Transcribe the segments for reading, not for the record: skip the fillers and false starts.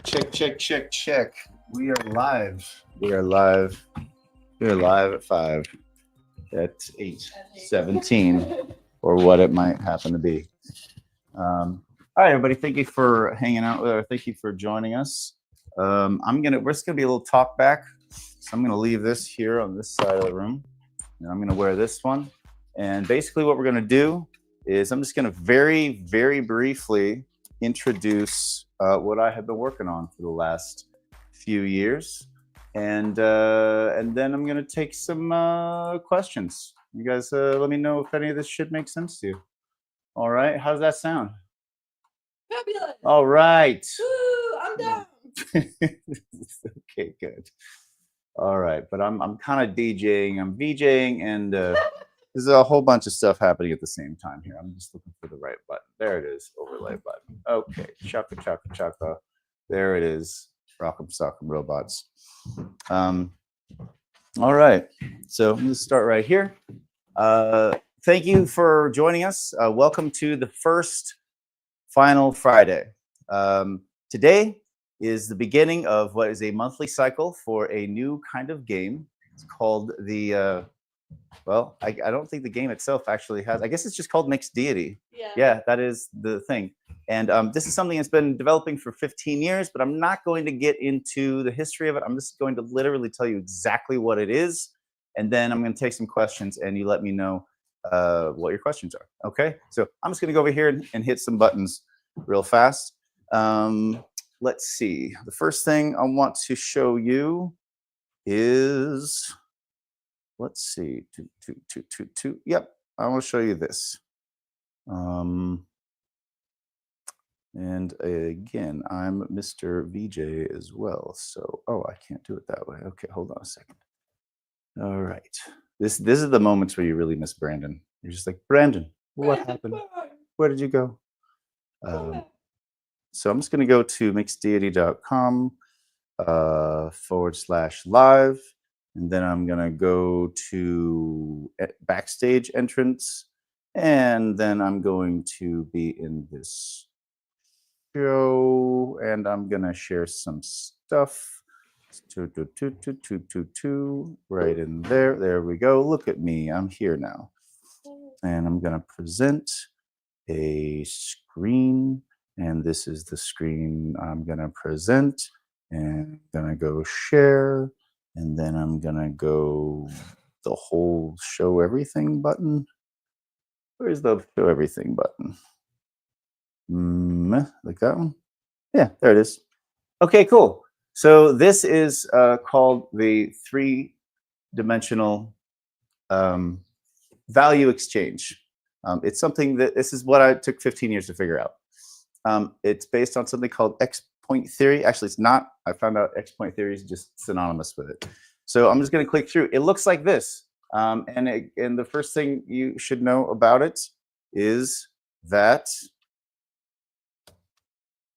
Check, check, check, check. We are live. We are live. We are live at 5. At 8:17, or what it might happen to be. All right, everybody. Thank you for hanging out with us. Thank you for joining us. We're just gonna be a little talk back. So I'm gonna leave this here on this side of the room, and I'm gonna wear this one. And basically, what we're gonna do is I'm just gonna very, very briefly introduce what I have been working on for the last few years, and then I'm gonna take some questions. You guys, let me know if any of this shit makes sense to you. All right, how does that sound? Fabulous. All right. Woo, I'm down. Okay, good. All right, but I'm kind of DJing, I'm VJing, and there's a whole bunch of stuff happening at the same time here. I'm just looking for the right button. There it is, overlay button. Okay, chaka chaka chaka. There it is. Rock'em sock'em robots. All right, so I'm gonna start right here. Thank you for joining us. Welcome to the first Final Friday. Today is the beginning of what is a monthly cycle for a new kind of game. It's called the, I don't think the game itself actually has, I guess it's just called Mixed Deity. Yeah, that is the thing. And this is something that's been developing for 15 years, but I'm not going to get into the history of it. I'm just going to literally tell you exactly what it is. And then I'm going to take some questions and you let me know what your questions are. Okay, so I'm just going to go over here and hit some buttons real fast. Let's see. The first thing I want to show you is, let's see, two. Yep, I want to show you this. And again, I'm Mr. VJ as well. So, I can't do it that way. Okay, hold on a second. All right. This is the moments where you really miss Brandon. You're just like, Brandon, what happened? Where did you go? So I'm just going to go to mixeddeity.com /live. And then I'm going to go to backstage entrance. And then I'm going to be in this show. And I'm going to share some stuff. Right in there. There we go. Look at me. I'm here now. And I'm going to present a screen. And this is the screen I'm going to present. And I'm going to go share. And then I'm going to go the whole show everything button. Where's the show everything button? Like that one? Yeah, there it is. Okay, cool. So this is called the three-dimensional value exchange. It's something that, this is what I took 15 years to figure out. It's based on something called X-point theory. Actually, it's not. I found out X-point theory is just synonymous with it. So I'm just going to click through. It looks like this. And the first thing you should know about it is that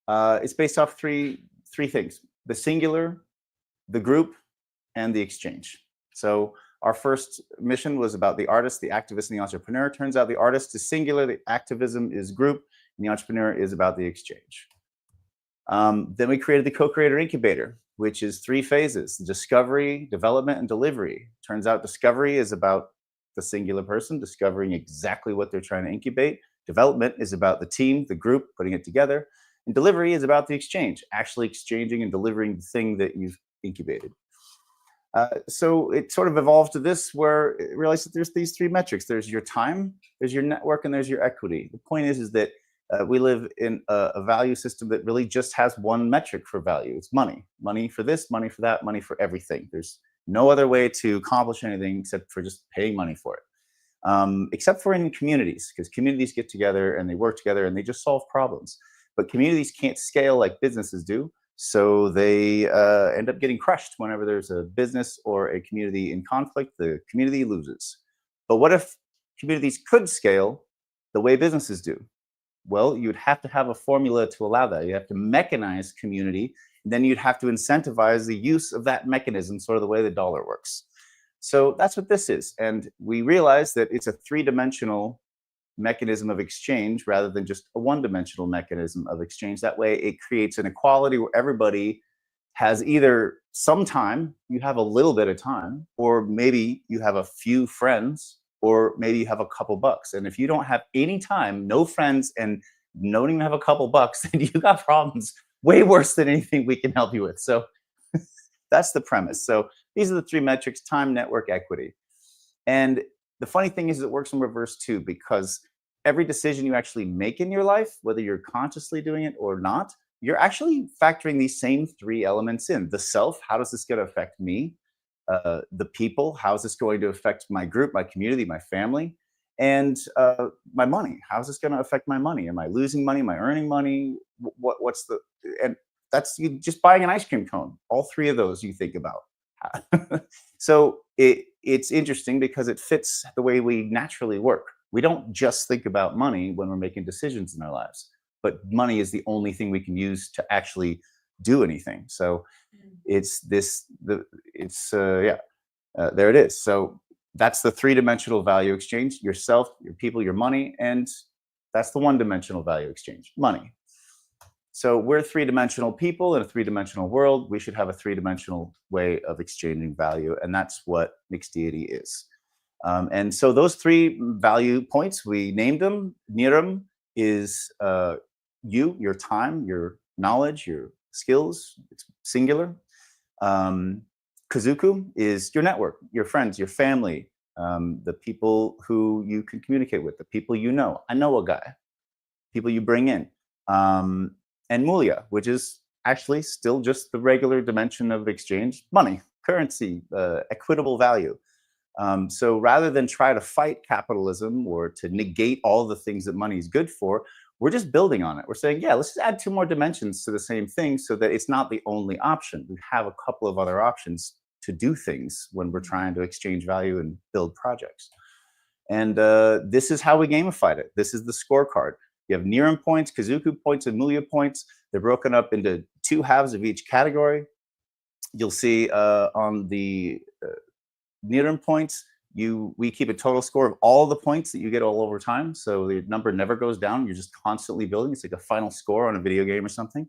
it's based off three things: the singular, the group, and the exchange. So our first mission was about the artist, the activist, and the entrepreneur. Turns out the artist is singular, the activism is group, and the entrepreneur is about the exchange. Then we created the Co-Creator Incubator, which is 3 phases: discovery, development, and delivery. Turns out discovery is about the singular person discovering exactly what they're trying to incubate. Development is about the team, the group, putting it together. And delivery is about the exchange, actually exchanging and delivering the thing that you've incubated. So it sort of evolved to this, where it realized that there's these 3 metrics. There's your time, there's your network, and there's your equity. The point is that we live in a value system that really just has one metric for value. It's money. Money for this, money for that, money for everything. There's no other way to accomplish anything except for just paying money for it. Except for in communities, because communities get together and they work together and they just solve problems. But communities can't scale like businesses do. So they end up getting crushed whenever there's a business or a community in conflict. The community loses. But what if communities could scale the way businesses do? Well, you'd have to have a formula to allow that. You have to mechanize community. And then you'd have to incentivize the use of that mechanism, sort of the way the dollar works. So that's what this is. And we realize that it's a 3-dimensional mechanism of exchange rather than just a one-dimensional mechanism of exchange. That way it creates an equality where everybody has either some time, you have a little bit of time, or maybe you have a few friends, or maybe you have a couple bucks. And if you don't have any time, no friends, and don't even have a couple bucks, then you got problems way worse than anything we can help you with. So that's the premise. So these are the three metrics: time, network, equity. And the funny thing is it works in reverse too, because every decision you actually make in your life, whether you're consciously doing it or not, you're actually factoring these same three elements in. The self, how does this going to affect me? The people, how is this going to affect my group, my community, my family? And my money, how is this going to affect my money? Am I losing money? Am I earning money? What's the, and that's you just buying an ice cream cone. All three of those you think about. So it's interesting because it fits the way we naturally work. We don't just think about money when we're making decisions in our lives, but money is the only thing we can use to actually do anything. So it's this, there it is. So that's the three-dimensional value exchange: yourself, your people, your money. And that's the one-dimensional value exchange: money. So we're three-dimensional people in a three-dimensional world. We should have a three-dimensional way of exchanging value, and that's what mixed deity is. And so those three value points, we named them. Niram is your time, your knowledge, your skills. It's singular. Kazuku is your network, your friends, your family, the people who you can communicate with, the people you know. I know a guy, people you bring in. And Mulia, which is actually still just the regular dimension of exchange: money, currency, equitable value. So rather than try to fight capitalism or to negate all the things that money is good for, we're just building on it. We're saying, yeah, let's just add two more dimensions to the same thing so that it's not the only option. We have a couple of other options to do things when we're trying to exchange value and build projects. And this is how we gamified it. This is the scorecard. You have Niram points, Kazuku points, and Mulia points. They're broken up into two halves of each category. You'll see on the Niram points, we keep a total score of all the points that you get all over time. So the number never goes down. You're just constantly building. It's like a final score on a video game or something.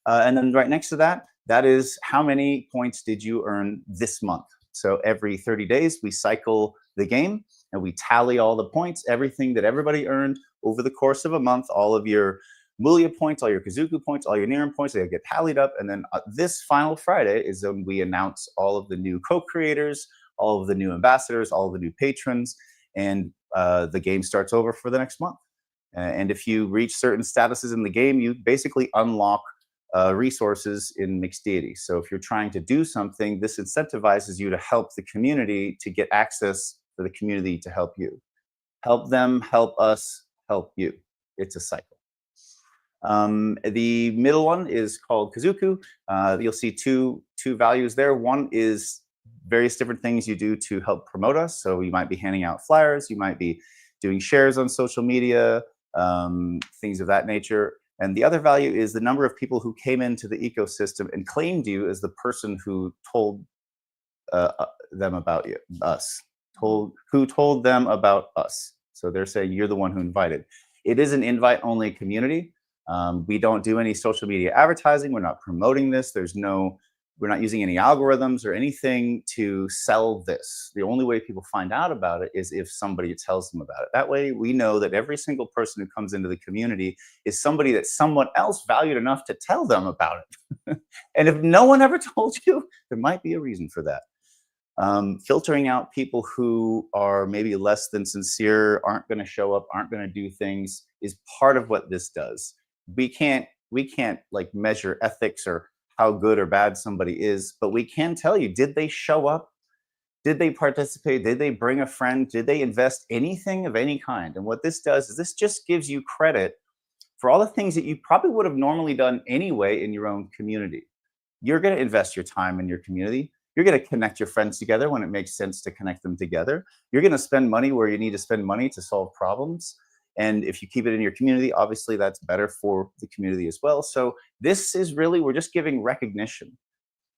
And then right next to that, that is how many points did you earn this month. So every 30 days, we cycle the game and we tally all the points, everything that everybody earned over the course of a month, all of your Mulia points, all your Kazuku points, all your Niram points, they get tallied up. And then this final Friday is when we announce all of the new co-creators, all of the new ambassadors, all of the new patrons, and the game starts over for the next month. And if you reach certain statuses in the game, you basically unlock resources in mixed deity. So if you're trying to do something, this incentivizes you to help the community to get access for the community to help you. Help them, help us, help you. It's a cycle. The middle one is called Kazuku. You'll see two values there. One is various different things you do to help promote us. So you might be handing out flyers, you might be doing shares on social media, things of that nature. And the other value is the number of people who came into the ecosystem and claimed you as the person who told them about us, who told them about us. So they're saying you're the one who invited. It is an invite-only community. We don't do any social media advertising. We're not promoting this. We're not using any algorithms or anything to sell this. The only way people find out about it is if somebody tells them about it. That way we know that every single person who comes into the community is somebody that someone else valued enough to tell them about it. And if no one ever told you, there might be a reason for that. Filtering out people who are maybe less than sincere, aren't going to show up, aren't going to do things, is part of what this does. We can't like measure ethics or how good or bad somebody is, but we can tell you, did they show up? Did they participate? Did they bring a friend? Did they invest anything of any kind? And what this does is this just gives you credit for all the things that you probably would have normally done anyway in your own community. You're going to invest your time in your community. You're going to connect your friends together when it makes sense to connect them together. You're going to spend money where you need to spend money to solve problems. And if you keep it in your community, obviously that's better for the community as well. So this is really, we're just giving recognition.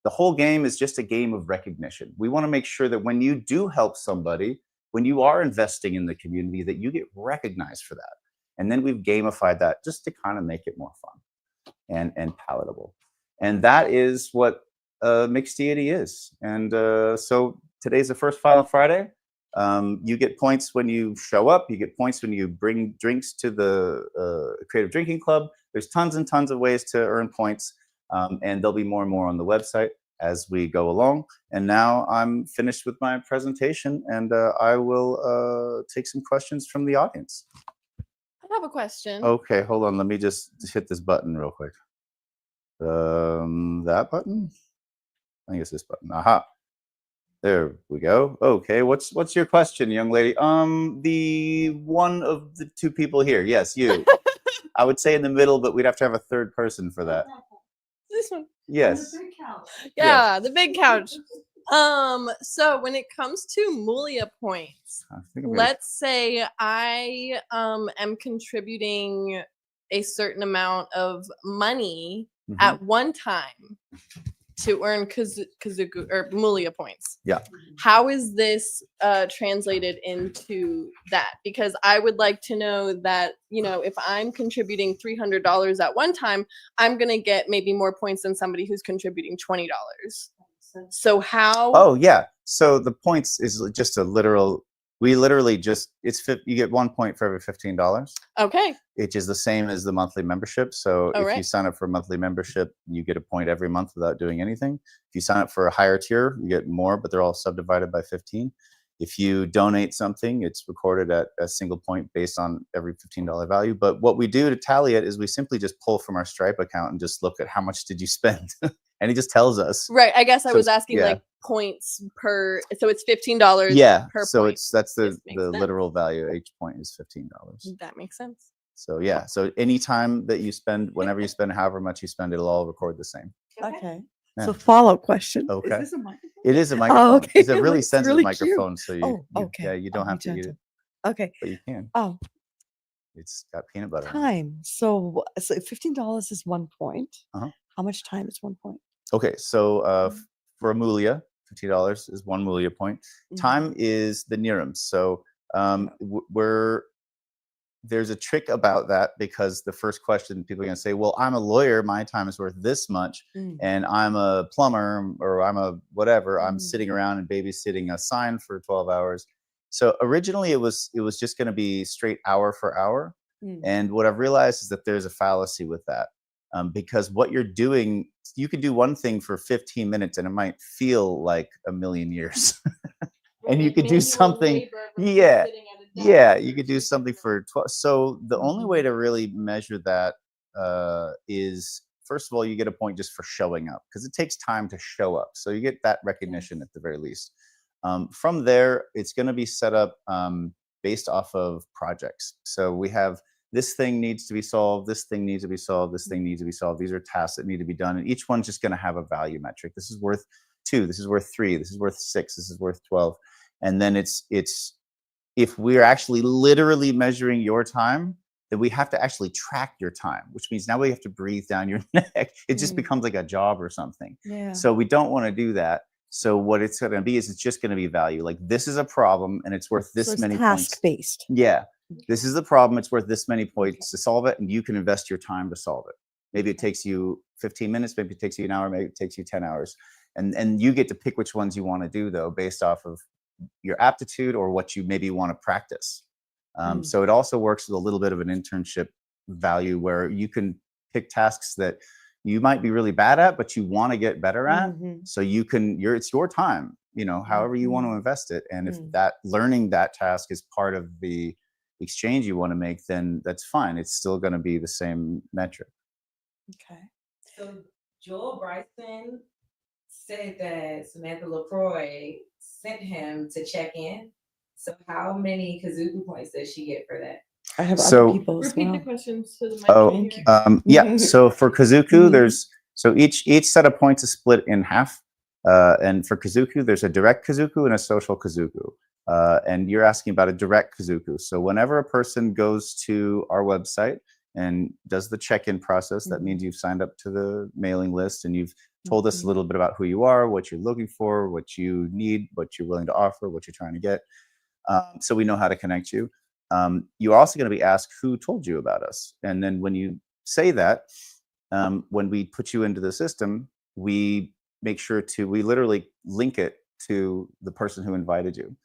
The whole game is just a game of recognition. We want to make sure that when you do help somebody, when you are investing in the community, that you get recognized for that. And then we've gamified that just to kind of make it more fun and palatable. And that is what Mixed Deity is. And so today's the first Final Friday. You get points when you show up. You get points when you bring drinks to the Creative Drinking Club. There's tons and tons of ways to earn points. And there'll be more and more on the website as we go along. And now I'm finished with my presentation, and I will take some questions from the audience. I have a question. Okay, hold on. Let me just hit this button real quick. That button? I think it's this button. Aha. There we go. Okay, what's your question, young lady? The one of the two people here. Yes, you. I would say in the middle, but we'd have to have a third person for that. This one. Yes. Yeah, the big couch. So when it comes to Mulia points, let's say I am contributing a certain amount of money at one time to earn Kazuku or Mulia points. Yeah. How is this translated into that? Because I would like to know that, you know, if I'm contributing $300 at one time, I'm going to get maybe more points than somebody who's contributing $20. So how? Oh, yeah. So the points is just a literal, we literally just, you get 1 point for every $15. Okay. Which is the same as the monthly membership. So if you sign up for a monthly membership, you get a point every month without doing anything. If you sign up for a higher tier, you get more, but they're all subdivided by 15. If you donate something, it's recorded at a single point based on every $15 value. But what we do to tally it is we simply just pull from our Stripe account and just look at how much did you spend. And it just tells us. Right. I guess I was asking like points per, so it's $15 yeah, per so point. that's the literal value. Each point is $15. That makes sense. So yeah, so anytime that you spend, whenever you spend, however much you spend, it'll all record the same. Okay. Yeah. So follow-up question. Okay. Is this a microphone? It is a microphone. Oh, okay. It's a really sensitive really microphone, so you, okay. yeah, you don't have to eat it. Okay. But you can. Oh, it's got peanut butter. Time. So $15 is 1 point. How much time is 1 point? Okay, so for a Mulia, $50 is 1 Mulia point. Time is the Nirams. So there's a trick about that, because the first question people are going to say, well, I'm a lawyer, my time is worth this much, and I'm a plumber, or I'm a whatever, I'm sitting around and babysitting a sign for 12 hours. So originally it was just going to be straight hour for hour. And what I've realized is that there's a fallacy with that, because what you're doing, you could do one thing for 15 minutes and it might feel like a million years. And you could do something, you could do something for 12. So the only way to really measure that is, first of all, you get a point just for showing up, because it takes time to show up. So you get that recognition at the very least. From there, it's going to be set up based off of projects. So we have, this thing needs to be solved, this thing needs to be solved, this thing needs to be solved. These are tasks that need to be done. And each one's just going to have a value metric. This is worth 2, this is worth 3, this is worth 6, this is worth 12. And then it's if we're actually literally measuring your time, then we have to actually track your time, which means now we have to breathe down your neck. It just becomes like a job or something. Yeah. So we don't want to do that. So what it's going to be is it's just going to be value. Like, this is a problem and it's worth this many points. Task-based. Yeah. This is the problem. It's worth this many points to solve it. And you can invest your time to solve it. Maybe it takes you 15 minutes. Maybe it takes you an hour. Maybe it takes you 10 hours. And you get to pick which ones you want to do, though, based off of your aptitude or what you maybe want to practice. So it also works with a little bit of an internship value, where you can pick tasks that you might be really bad at, but you want to get better at. So you can, it's your time, you know, however you want to invest it. And if that learning that task is part of the exchange you want to make, then that's fine. It's still going to be the same metric. Okay. So Joel Bryson said that Samantha LaCroix sent him to check in. So how many Kazuku points does she get for that? I have So- other people as Repeat the well. questions to the mic. Oh, Thank you. yeah. So for Kazuku, there's, so each set of points is split in half. And for Kazuku, there's a direct Kazuku and a social Kazuku. And you're asking about a direct Kazuku. So whenever a person goes to our website and does the check-in process, that means you've signed up to the mailing list and you've told us a little bit about who you are, what you're looking for, what you need, what you're willing to offer, what you're trying to get. so we know how to connect you. You're also going to be asked who told you about us. And then when you say that, when we put you into the system, we make sure we literally link it to the person who invited you.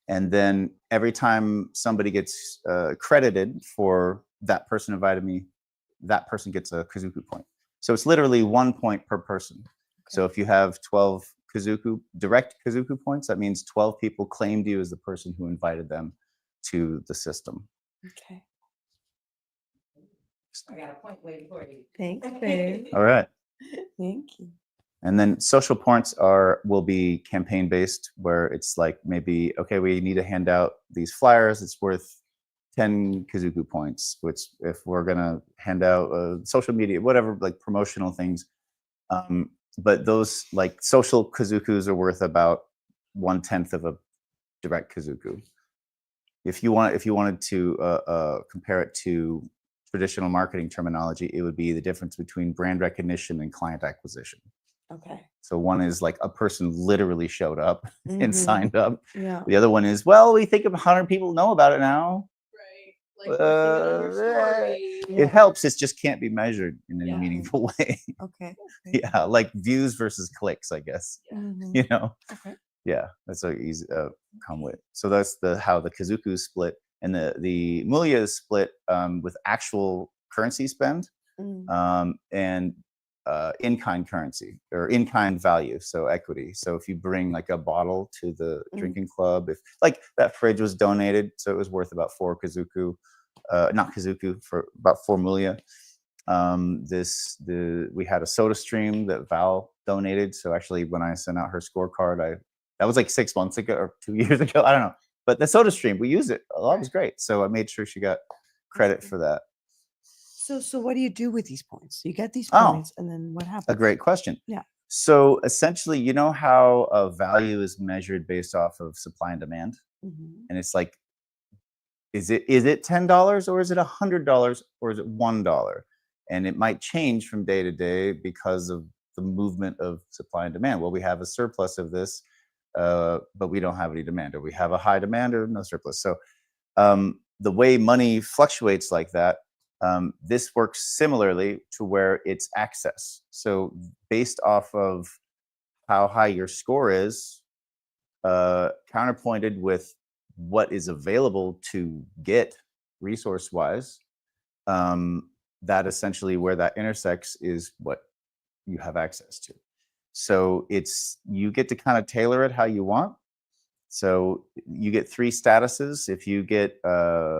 And then every time somebody gets credited for that person invited me, that person gets a Kazoku point. So it's literally 1 point per person. So if you have 12 direct Kazoku points, that means 12 people claimed you as the person who invited them to the system. Okay. I got a point waiting for you. Thanks, babe. All right. Thank you. And then social points will be campaign based, where it's like maybe, okay, we need to hand out these flyers. It's worth 10 Kazoku points, which if we're going to hand out social media, whatever, like promotional things. But those like social Kazokus are worth about 1/10 of a direct Kazoku. If you wanted to compare it to traditional marketing terminology, it would be the difference between brand recognition and client acquisition. Okay. So one is like a person literally showed up and signed up. Yeah. The other one is, well, we think 100 people know about it now. Right. Like we're seeing it on your story. It helps. It just can't be measured in any Yeah. meaningful way. Okay. Yeah, like views versus clicks, I guess. Mhm. You know. Okay. Yeah, that's a easy come with. So that's how the Kazoku is split, and the Mulia is split with actual currency spend and in-kind currency or in-kind value, so equity. So if you bring like a bottle to the drinking club, if like that fridge was donated, so it was worth about 4 Kazoku, not Kazoku, for about 4 Mulia. We had a soda stream that Val donated. So actually when I sent out her scorecard, that was like 6 months ago or 2 years ago. I don't know. But the soda stream, we used it. A lot. It was great. So I made sure she got credit for that. So what do you do with these points? You get these Oh. points, and then what happens? A great question. Yeah. So essentially, you know how a value is measured based off of supply and demand? Mhm. And it's like, is it $10 or is it $100 or is it $1? And it might change from day to day because of the movement of supply and demand. Well, we have a surplus of this, but we don't have any demand, or we have a high demand or no surplus. So the way money fluctuates like that, this works similarly to where it's access. So based off of how high your score is, counterpointed with what is available to get resource-wise, that essentially where that intersects is what you have access to. So you get to kind of tailor it how you want. So you get 3 statuses. If you get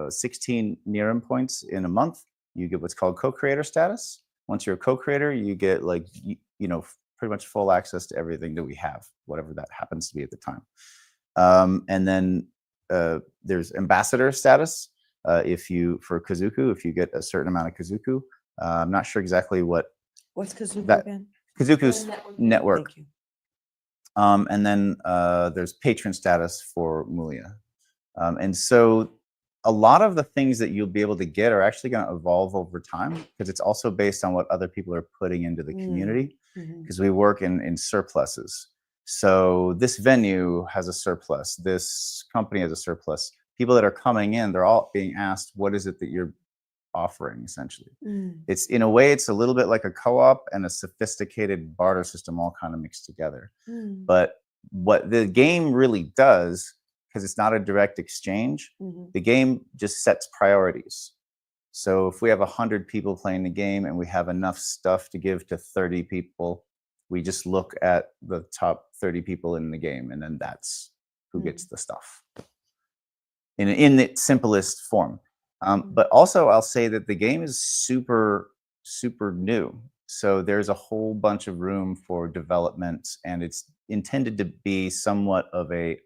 16 Nirim points in a month, you get what's called co-creator status. Once you're a co-creator, you get like, pretty much full access to everything that we have, whatever that happens to be at the time. And then there's ambassador status. For Kazoku, if you get a certain amount of Kazoku, I'm not sure exactly What's Kazoku that- again? Kazoku's network. Thank you. And then there's patron status for Mulia. And so a lot of the things that you'll be able to get are actually going to evolve over time, because it's also based on what other people are putting into the community, because we work in surpluses. So this venue has a surplus. This company has a surplus. People that are coming in, they're all being asked, what is it that you're offering, essentially? It's, in a way, it's a little bit like a co-op and a sophisticated barter system all kind of mixed together. But what the game really does, because it's not a direct exchange, the game just sets priorities. So if we have 100 people playing the game and we have enough stuff to give to 30 people, we just look at the top 30 people in the game, and then that's who gets the stuff in its simplest form. But also, I'll say that the game is super, super new. So there's a whole bunch of room for development, and it's intended to be somewhat of a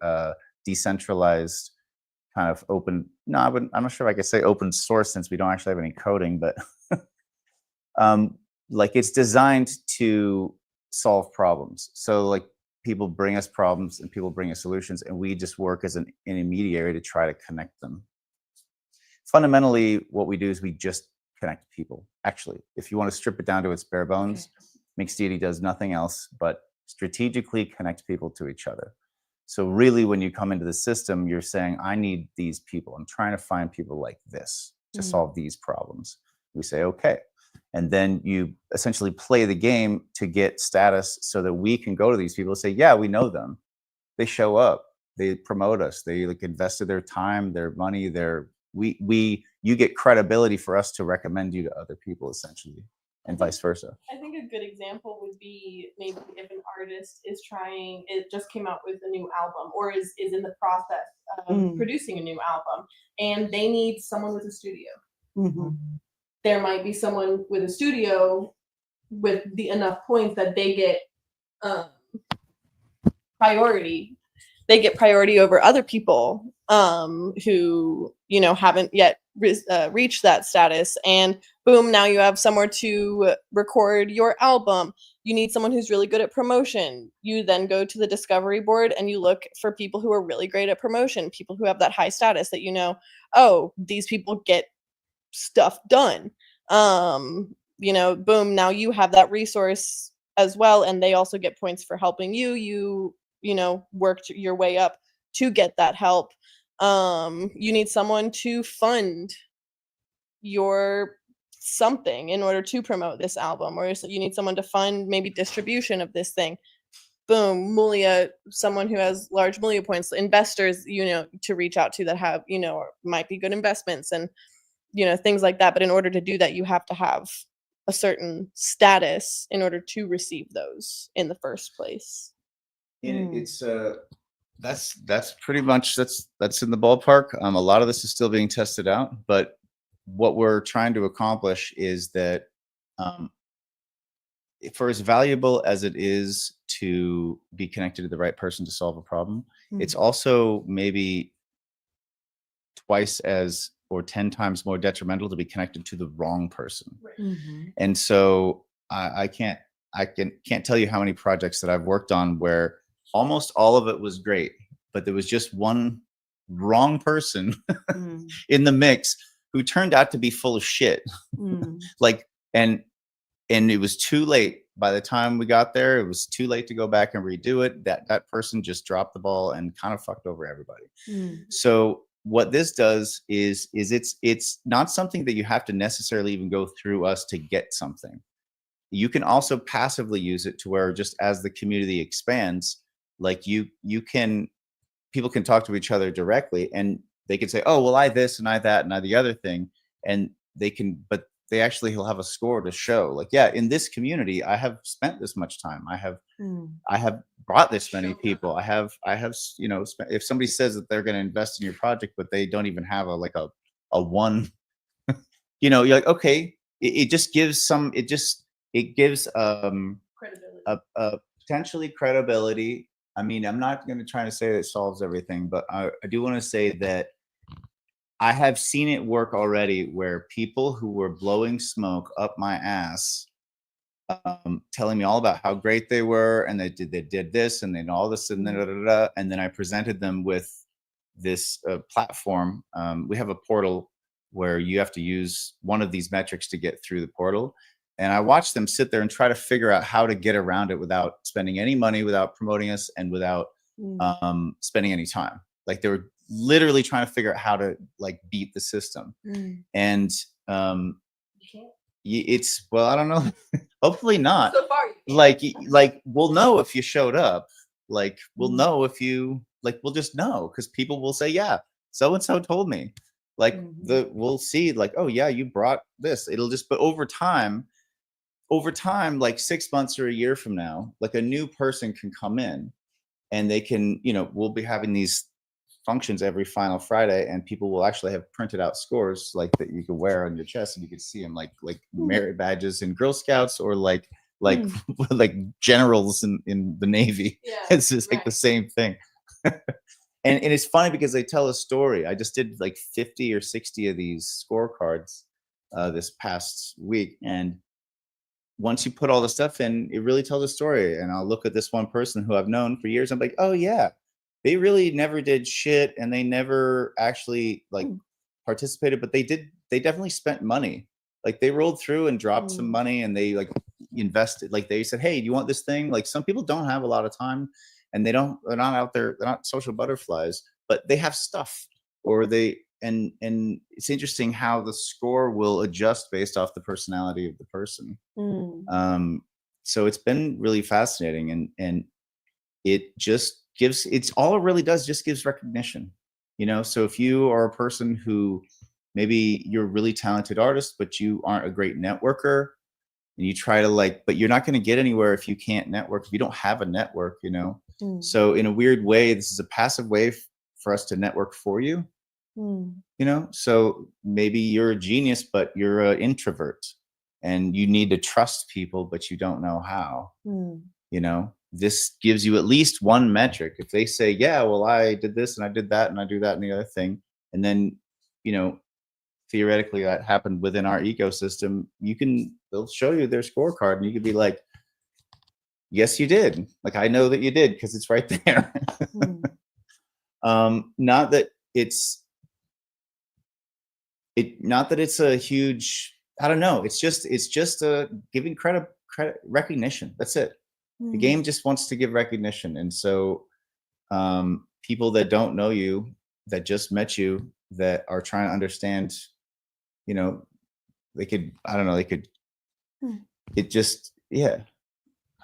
decentralized kind of open. No, I'm not sure if I could say open source, since we don't actually have any coding, but like it's designed to solve problems. So like people bring us problems and people bring us solutions, and we just work as an intermediary to try to connect them. Fundamentally, what we do is we just connect people. Actually, if you want to strip it down to its bare bones, Mixed Deity does nothing else but strategically connect people to each other. So really, when you come into the system, you're saying, I need these people. I'm trying to find people like this to solve these problems. We say, okay. And then you essentially play the game to get status so that we can go to these people and say, yeah, we know them. They show up, they promote us, they like invested their time, their money, you get credibility for us to recommend you to other people, essentially, and vice versa. I think a good example would be maybe if an artist is it just came out with a new album or is in the process of producing a new album, and they need someone with a studio. There might be someone with a studio with enough points that they get priority. They get priority over other people who, haven't yet reached that status. And boom, now you have somewhere to record your album. You need someone who's really good at promotion. You then go to the discovery board and you look for people who are really great at promotion, people who have that high status that oh, these people get stuff done. Boom, now you have that resource as well, and they also get points for helping you worked your way up to get that help. You need someone to fund your something in order to promote this album, or you need someone to fund maybe distribution of this thing. Boom, Mulia, someone who has large Mulia points, investors, to reach out to that have, might be good investments and, things like that. But in order to do that, you have to have a certain status in order to receive those in the first place. And it's that's pretty much that's in the ballpark. A lot of this is still being tested out, but what we're trying to accomplish is that for as valuable as it is to be connected to the right person to solve a problem, it's also maybe twice as or 10 times more detrimental to be connected to the wrong person. And so I can't tell you how many projects that I've worked on where almost all of it was great, but there was just one wrong person in the mix who turned out to be full of shit. And it was too late. By the time we got there, it was too late to go back and redo it. That person just dropped the ball and kind of fucked over everybody. So what this does is it's not something that you have to necessarily even go through us to get something. You can also passively use it to where just as the community expands, like people can talk to each other directly, and they can say, oh, well, I this and I that and I the other thing. And but they actually will have a score to show like, yeah, in this community, I have spent this much time. I have brought this many people. I have, if somebody says that they're going to invest in your project, but they don't even have a one, you're like, okay, it just gives it gives credibility. Potentially credibility. I mean, I'm not going to try to say that it solves everything, but I do want to say that I have seen it work already where people who were blowing smoke up my ass, telling me all about how great they were, and they did this and then all this and then and then I presented them with this platform. We have a portal where you have to use one of these metrics to get through the portal. And I watched them sit there and try to figure out how to get around it without spending any money, without promoting us, and without spending any time. Like they were literally trying to figure out how to beat the system. And it's, well, I don't know. Hopefully not. So far, like we'll know if you showed up. Like we'll know if you we'll just know because people will say, yeah, so and so told me. We'll see oh yeah, you brought this. It'll just, but over time, like 6 months or a year from now, a new person can come in and they can, we'll be having these functions every final Friday, and people will actually have printed out scores that you can wear on your chest, and you can see them like merit badges in Girl Scouts or like generals in the Navy. Yeah, it's just the same thing. And it's funny because they tell a story. I just did 50 or 60 of these scorecards this past week, and once you put all the stuff in, it really tells a story. And I'll look at this one person who I've known for years. I'm like, oh yeah, they really never did shit, and they never actually participated, but they definitely spent money. They rolled through and dropped some money, and they invested. They said, hey, do you want this thing? Some people don't have a lot of time, and they're not out there, they're not social butterflies, but they have stuff, or they, and it's interesting how the score will adjust based off the personality of the person. So it's been really fascinating, and it just gives, it's all it really does, just gives recognition, you know. So if you are a person who maybe you're a really talented artist, but you aren't a great networker, and you try to like, but you're not going to get anywhere if you can't network, if you don't have a network, you know. So in a weird way, this is a passive way for us to network for you, you know. So maybe you're a genius, but you're an introvert, and you need to trust people, but you don't know how. You know, this gives you at least one metric. If they say, yeah, well, I did this and I did that and I do that and the other thing, and then, you know, theoretically that happened within our ecosystem, they'll show you their scorecard, and you could be like, yes, you did. Like, I know that you did because it's right there. Not that it's a huge, I don't know. It's just a giving credit recognition. That's it. The game just wants to give recognition. And so people that don't know you, that just met you, that are trying to understand, you know, they could, I don't know, they could, it just, yeah.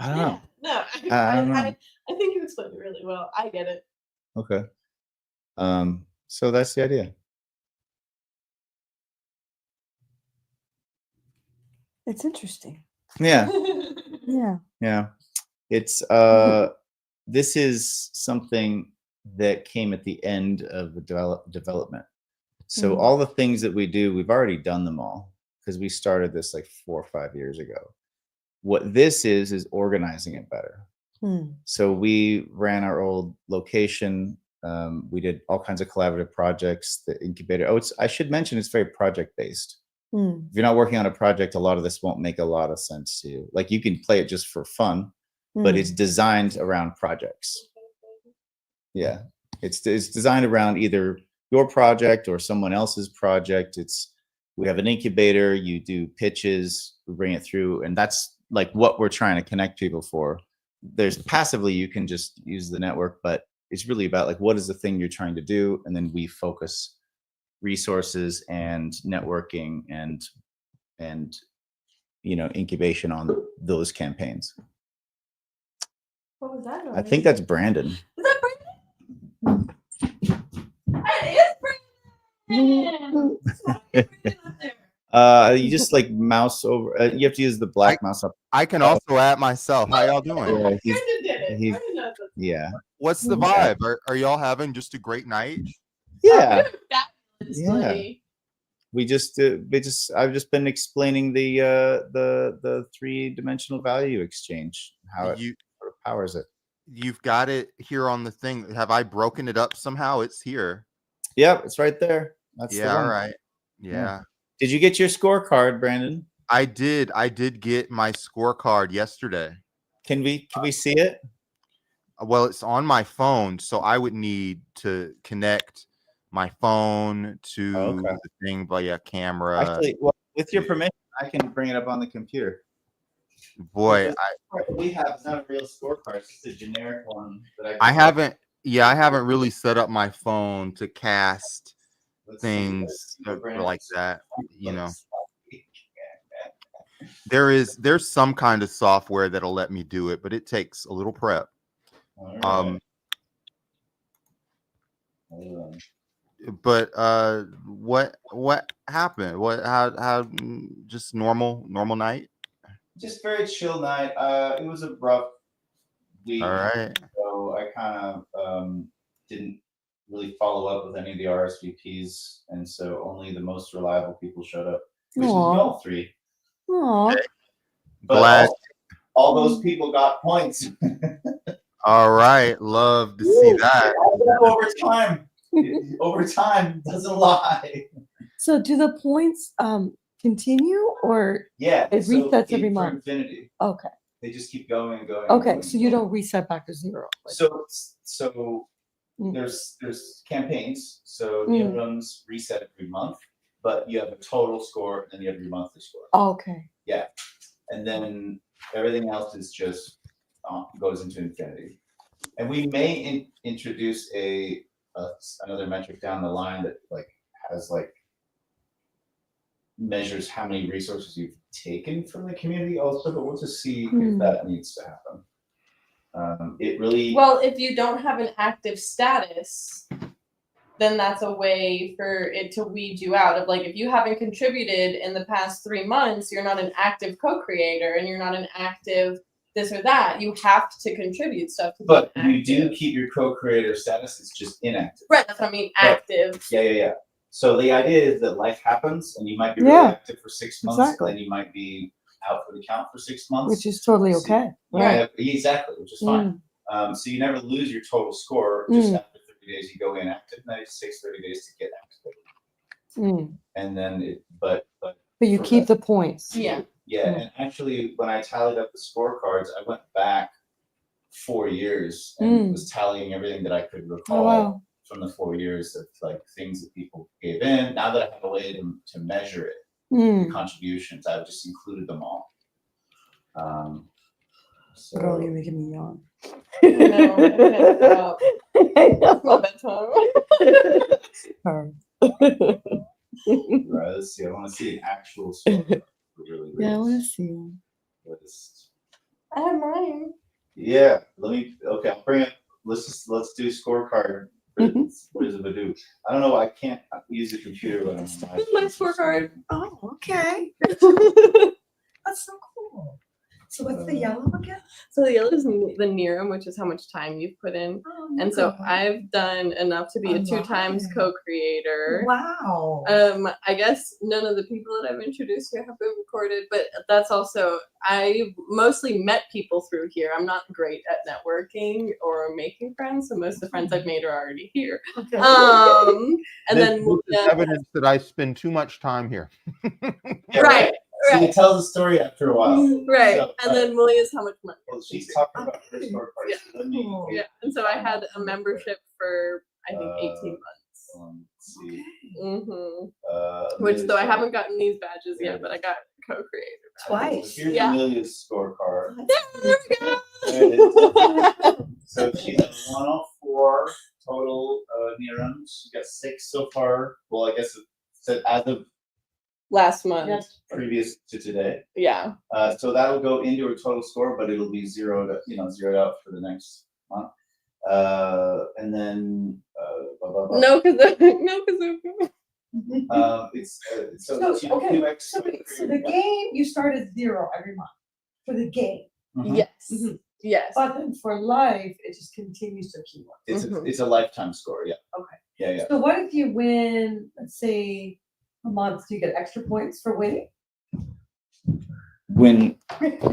I don't know. No, I think you explained it really well. I get it. Okay. So that's the idea. It's interesting. Yeah. Yeah. It's this is something that came at the end of the development. So all the things that we do, we've already done them all, because we started this like 4 or 5 years ago. What this is organizing it better. So we ran our old location. We did all kinds of collaborative projects, the incubator. I should mention, it's very project based. If you're not working on a project, a lot of this won't make a lot of sense to you. Like, you can play it just for fun, but it's designed around projects. Yeah, it's designed around either your project or someone else's project. We have an incubator, you do pitches, we bring it through, and that's like what we're trying to connect people for. There's passively, you can just use the network, but it's really about like, what is the thing you're trying to do? And then we focus resources and networking and you know, incubation on those campaigns. What was that? I think that's Brandon. Is that Brandon? That is Brandon. You just like mouse over. You have to use the black mouse up. I can also add myself. How y'all doing? Yeah, Brandon did it. he's- Brandon knows it. yeah. What's the vibe? Are y'all having just a great night? Yeah. Yeah. I've just been explaining the 3-dimensional value exchange, how it sort of powers it. You've got it here on the thing. Have I broken it up somehow? It's here. Yep, it's right there. That's the one. All right. Yeah. Did you get your scorecard, Brandon? I did get my scorecard yesterday. Can we see it? Well, it's on my phone, so I would need to connect my phone to the thing via camera. Actually, well, with your permission, I can bring it up on the computer. Boy, we have not a real scorecard. It's just a generic one that I haven't really set up my phone to cast things like that, you know. There's some kind of software that'll let me do it, but it takes a little prep. But what happened? How just normal night? Just very chill night. It was a rough week. All right. So I kind of didn't really follow up with any of the RSVPs, and so only the most reliable people showed up, which is all 3. Aww. But Glad all those people got points. All right, love to see that. Over time. Over time doesn't lie. So do the points continue, or Yeah, it resets every month? Infinity. Okay. They just keep going and going. Okay, and going so you don't reset back to 0. So there's campaigns. So Inrooms reset every month, but you have a total score and then you have your monthly score. Okay. Yeah, and then everything else is just goes into infinity. And we may introduce another metric down the line that has measures how many resources you've taken from the community also, but we'll just see if that needs to happen. It really Well, if you don't have an active status, then that's a way for it to weed you out of like if you haven't contributed in the past 3 months, you're not an active co-creator and you're not an active this or that. You have to contribute stuff to but be you active. do keep your co-creator status, it's just inactive. Right, that's what I mean, active. Yeah. So the idea is that life happens and you might be really active for 6 months, Exactly. and then you might be out for the count for 6 months. Which is totally okay. Yeah, exactly, which is fine. So you never lose your total score. Just after 30 days, you go inactive. Now it takes 30 days to get activated. And then but you keep the points. Yeah. And actually, when I tallied up the scorecards, I went back 4 years and was tallying everything that I could recall from the 4 years of things that people gave in. Now that I have a way to measure it, the contributions, I've just included them all. Girl, you're making me yawn. No, I can't stop. It's my bedtime. Right, let's see. I want to see an actual score. I want to see them. I have mine. Yeah, I'll bring it. Let's do scorecard. Where's the Badoo? I don't know. I can't use the computer when I'm on My scorecard. Oh, okay. That's so cool. So what's the yellow again? So the yellow is the NIRM, which is how much time you've put in. Oh, And so I've done enough to be a 2 times co-creator. Wow. I guess none of the people that I've introduced here have been recorded, but that's also, I mostly met people through here. I'm not great at networking or making friends, so most of the friends I've made are already here. Okay. And then this is evidence that I spend too much time here. right. So it tells a story after a while. Right. So, and then Mulia's how much money. well, she's talking about her scorecard. Yeah. So let me Yeah. And so I had a membership for I think 18 months. let's see. Which though I haven't gotten these badges yet, but I got co-creator Twice. So here's Yeah. Amelia's scorecard. There we go. There it is. So she's at 104 total NIRMs. She got 6 so far. Well, I guess it said as of Last month. previous to today. Yeah. So that'll go into her total score, but it'll be zeroed out for the next month. And then No, because it's So, two- okay, 2x So the game, you start at 0 every month for the game. yes. Yes. But then for life, it just continues to accumulate. It's a lifetime score. Yeah. Okay. Yeah. So what if you win, let's say, a month? Do you get extra points for winning? When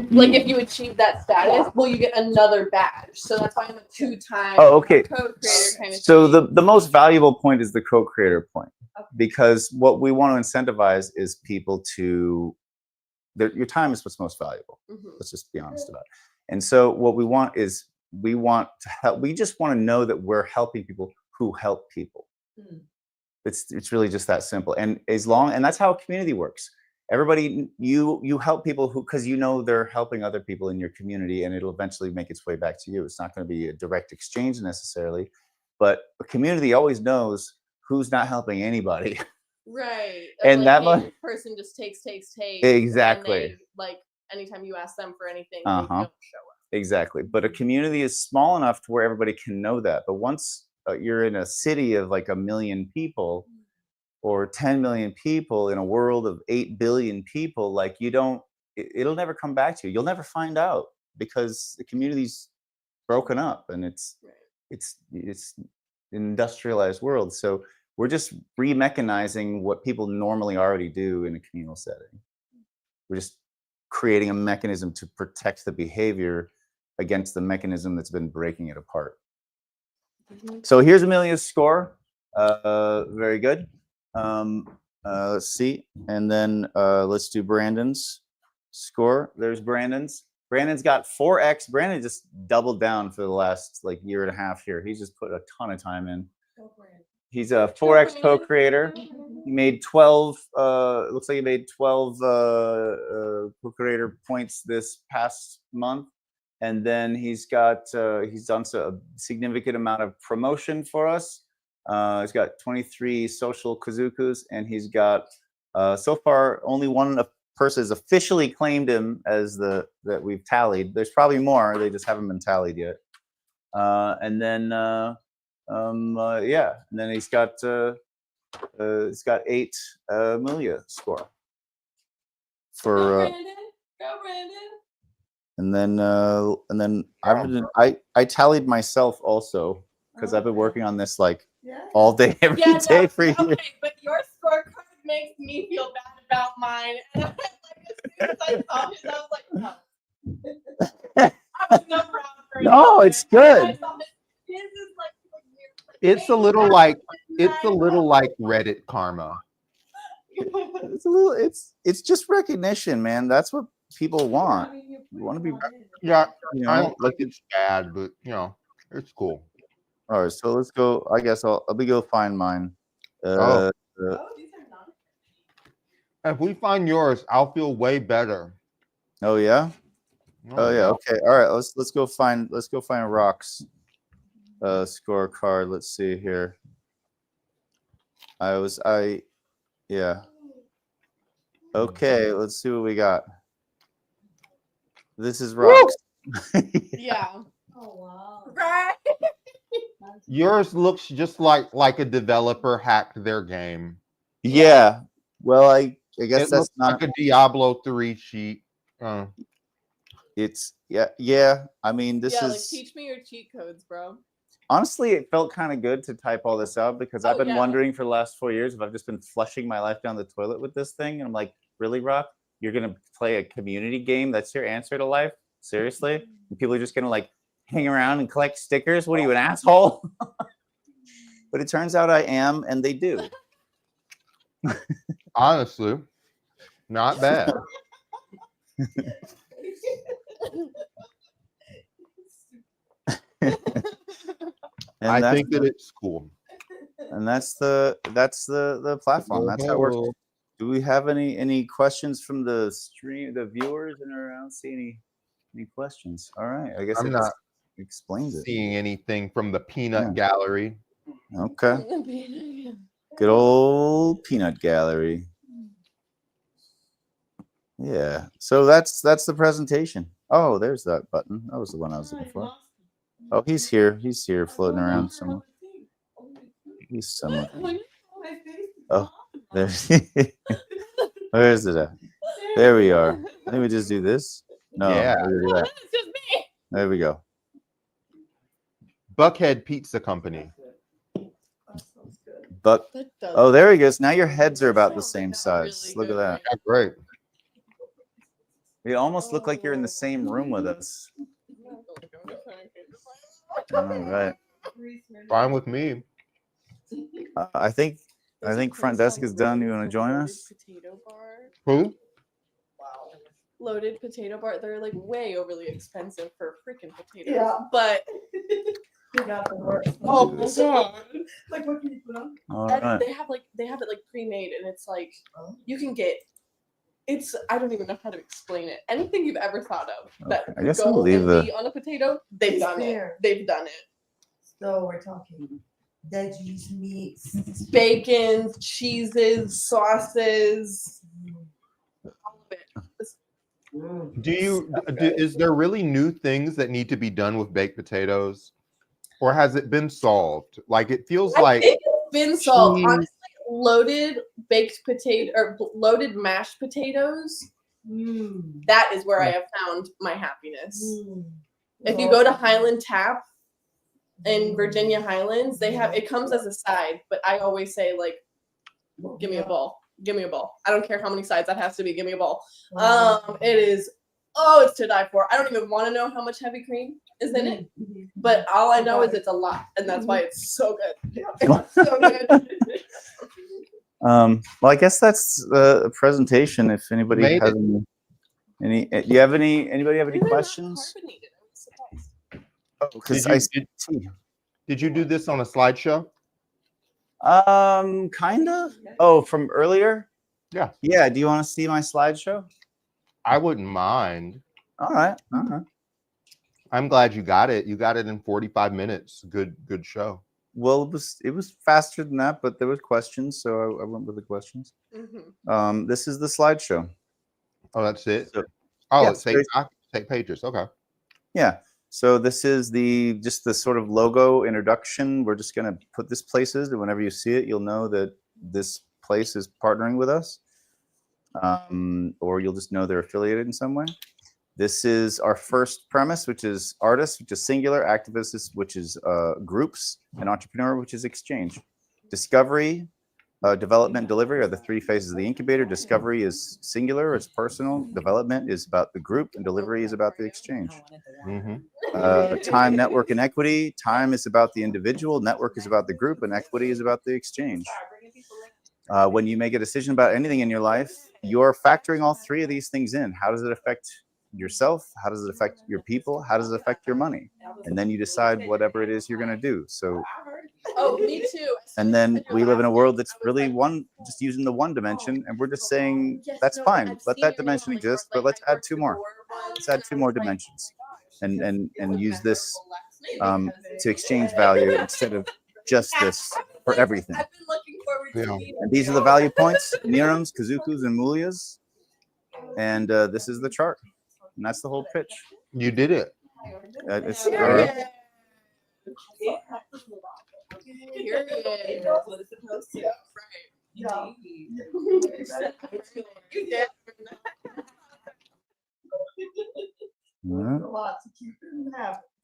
Like if you achieve that status, well, you get another badge. So that's why I'm a 2-time okay. co-creator kind of So thing. the most valuable point is the co-creator point, Okay. because what we want to incentivize is people to your time is what's most valuable. Let's just be honest about it. And so what we want is we want to help. We just want to know that we're helping people who help people. It's really just that simple. And and that's how a community works. Everybody, you help people because they're helping other people in your community, and it'll eventually make its way back to you. It's not going to be a direct exchange necessarily, but a community always knows who's not helping anybody. Right. And like, that hey, person just takes. Exactly. And they, anytime you ask them for anything, Uh-huh. they don't show up. Exactly. But a community is small enough to where everybody can know that. But once you're in a city of 1 million people or 10 million people in a world of 8 billion people, it'll never come back to you. You'll never find out because the community's broken up and it's an industrialized world. So we're just remechanizing what people normally already do in a communal setting. We're just creating a mechanism to protect the behavior against the mechanism that's been breaking it apart. So here's Amelia's score. Very good. Let's see. And then let's do Brandon's score. There's Brandon's. Brandon's got 4x. Brandon just doubled down for the last year and a half here. He's just put a ton of time in. He's a 4x co-creator. He made 12. Looks like he made 12 co-creator points this past month. And then he's done a significant amount of promotion for us. He's got 23 social kazukus, and he's got so far only one person has officially claimed him as that we've tallied. There's probably more, they just haven't been tallied yet. And then and then he's got 8 Amelia score for. Go Brandon. Go Brandon. And then I tallied myself also because I've been working on this like all day every day for years. Okay, but your scorecard makes me feel bad about mine. And I, as soon as I saw his, I was like, no. I was no proud for No, it's good. His is like It's a little like Reddit karma. It's just recognition, man. That's what people want. You want to be, Yeah, I know, don't think it's bad, but it's cool. all right. So let's go. I guess I'll go find mine. these are not. If we find yours, I'll feel way better. Oh yeah. Oh yeah. Okay. All right. Let's go find Rock's scorecard. Let's see here. Yeah. Okay. Let's see what we got. This is Rock's. Yeah. Oh wow. Right. Yours looks just like a developer hacked their game. Yeah. Well, I guess It that's looks not. like a Diablo 3 cheat. It's yeah. I mean, this like is teach me your cheat codes, bro. honestly, it felt kind of good to type all this out because I've been yeah. wondering for the last 4 years if I've just been flushing my life down the toilet with this thing, and I'm like, really, Rock? You're gonna play a community game? That's your answer to life? Seriously? And people are just gonna like hang around and collect stickers? What are you, an asshole? But it turns out I am, and they do. Honestly, not bad. And I think that it's cool. And that's the platform. That's how it works. Do we have any questions from the stream, the viewers? And I don't see any questions. All right, I guess I'm it not explains it. seeing anything from the peanut gallery. Okay. Good old peanut gallery. Yeah. So that's the presentation. Oh, there's that button. That was the one I was looking for. Oh, he's here. He's here floating around somewhere. He's somewhere. Oh, there's where is it at? There we are. Let me just do this. No, Yeah. do that. It's just me. There we go. Buckhead Pizza Company. But That does oh, there he goes. Now your heads are about the same size. really Look at that. Yeah, great. You almost look like you're in the same room with us. All right. Fine with me. I think front desk is done. You want to join us? Potato bar. Who? Loaded potato bar. They're like way overly expensive for freaking potatoes. Yeah. But We got the work. oh my god. Like what can you put on? All And right. they have it like pre-made, and it's like you can get. It's I don't even know how to explain it. Anything you've ever thought of that I guess could I'll go leave and the- be on a potato, they've done it. Fair. They've done it. So we're talking veggies, meats. Bacon, cheeses, sauces, all of it. Is there really new things that need to be done with baked potatoes, or has it been solved? Like it feels I like think it's been solved. cheese- Honestly, loaded baked potato or loaded mashed potatoes. That is where I have found my happiness. If you go to Highland Tap in Virginia Highlands, they have it comes as a side, but I always say like, give me a bowl. Give me a bowl. I don't care how many sides that has to be. Give me a bowl. It is. Oh, it's to die for. I don't even want to know how much heavy cream is in it, but all I know is it's a lot, and that's why it's so good. It's so good. Well, I guess that's the presentation. If anybody Made has it. do you have anybody have any They're not questions? carbonated. I'm surprised. Oh, because Did I you- see tea. Did you do this on a slideshow? Kind of. Oh, from earlier? Yeah. Yeah. Do you want to see my slideshow? I wouldn't mind. All right. All right. I'm glad you got it. You got it in 45 minutes. Good show. Well, it was faster than that, but there were questions, so I went with the questions. This is the slideshow. Oh, that's it. So, Oh, yes, it's take pages. Okay. yeah. So this is just the sort of logo introduction. We're just going to put this places, and whenever you see it, you'll know that this place is partnering with us, or you'll just know they're affiliated in some way. This is our first premise, which is artists, which is singular, activists, which is groups, and entrepreneur, which is exchange. Discovery, development, delivery are the three phases of the incubator. Discovery is singular, it's personal. Development is about the group, and delivery is about the exchange. Time, network, and equity. Time is about the individual, network is about the group, and equity is about the exchange. When you make a decision about anything in your life, you're factoring all three of these things in. How does it affect yourself? How does it affect your people? How does it affect your money? And then you decide whatever it is you're going to do. So, oh, me too. And then we live in a world that's really just using the one dimension, and we're just saying that's fine. Let that dimension exist, but let's add two more. Let's add two more dimensions, and use this to exchange value instead of just this for everything. I've been looking forward to And these are the value points: Nirams, Kazukus, and Mulias. And this is the chart, and that's the whole pitch. You did it. It's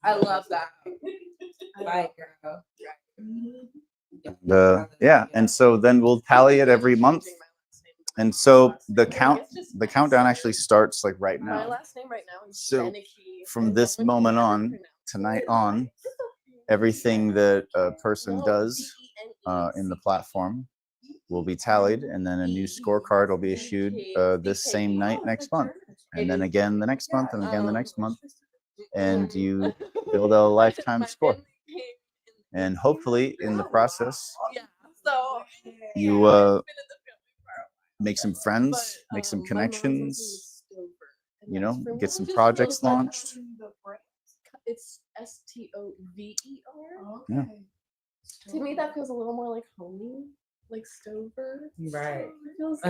I love that. Right, girl. yeah, and so then we'll tally it every month. And so the countdown actually starts like right My now. last name right now is So Beneke. from this moment on, tonight on, everything that a person does in the platform will be tallied, and then a new scorecard will be issued this same night next month, and then again the next month, and again the next month, and you build a lifetime score. And hopefully in the process, you make some friends, make some connections, you know, get some projects launched. It's Stover. Yeah. To me, that feels a little more like homey, like Stover. Right. It feels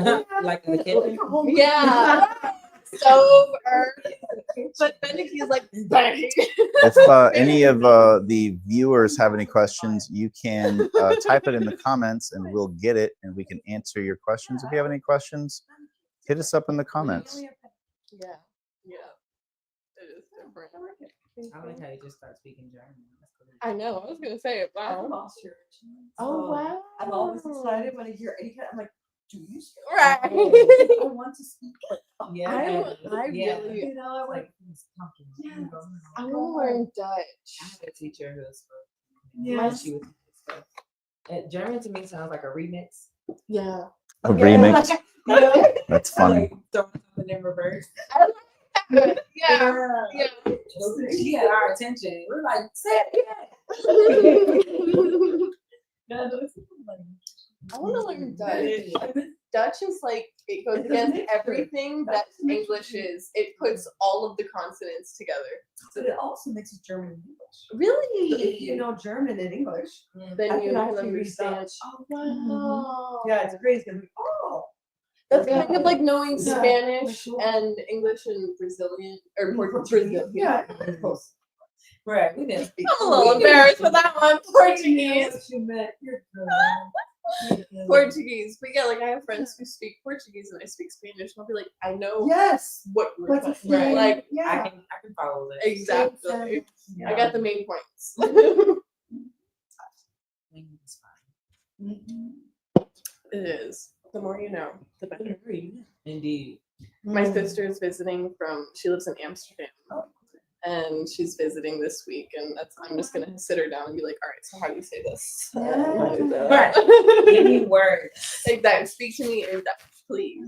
Like in the kitchen. yeah, Stover. But Beneke is like bang. If any of the viewers have any questions, you can type it in the comments and we'll get it and we can answer your questions. If you have any questions, hit us up in the comments. Yeah, yeah. It is different. I like how you just start speaking German. I know. I was gonna say it. Wow. Oh wow. I'm always excited when I hear any kind. I'm like, do you speak? Right. I want to speak. Yeah. I Yeah. really. You know, I Like, Yes. I want to learn Dutch. I had a teacher who spoke. Yes. She was German to me sounds like a remix. Yeah. A remix. Yeah. That's funny. Like throwing something in reverse. Yeah. Yeah. Yeah. She had our attention. We're like, say it again. I want to learn Dutch. Dutch is like, it goes against everything that English is. It puts all of the consonants together. But it also mixes German and English. So Really? if you know German and English, Then I you can can actually read understand. Dutch. Oh, wow. Yeah, it's crazy. I'm like, oh. That's kind of like knowing Yeah. Spanish and English and Brazilian or Brazilian. Yeah. Close. Right. We didn't speak. I'm a little embarrassed with that one. Portuguese. What you meant. You're good. Portuguese. But yeah, like I have friends who speak Portuguese and I speak Spanish and I'll be like, I know Yes. what you're What's the saying. thing? Like, I Yeah. can follow this. exactly. Yeah. I got the main points. It's fine. Mhm. It is. The more you know, the better. Indeed. My sister is visiting she lives in Amsterdam. And she's visiting this week, and I'm just gonna sit her down and be like, all right, so how do you say this? Yeah. Right. Give me words. Like that. Speak to me in Dutch, please.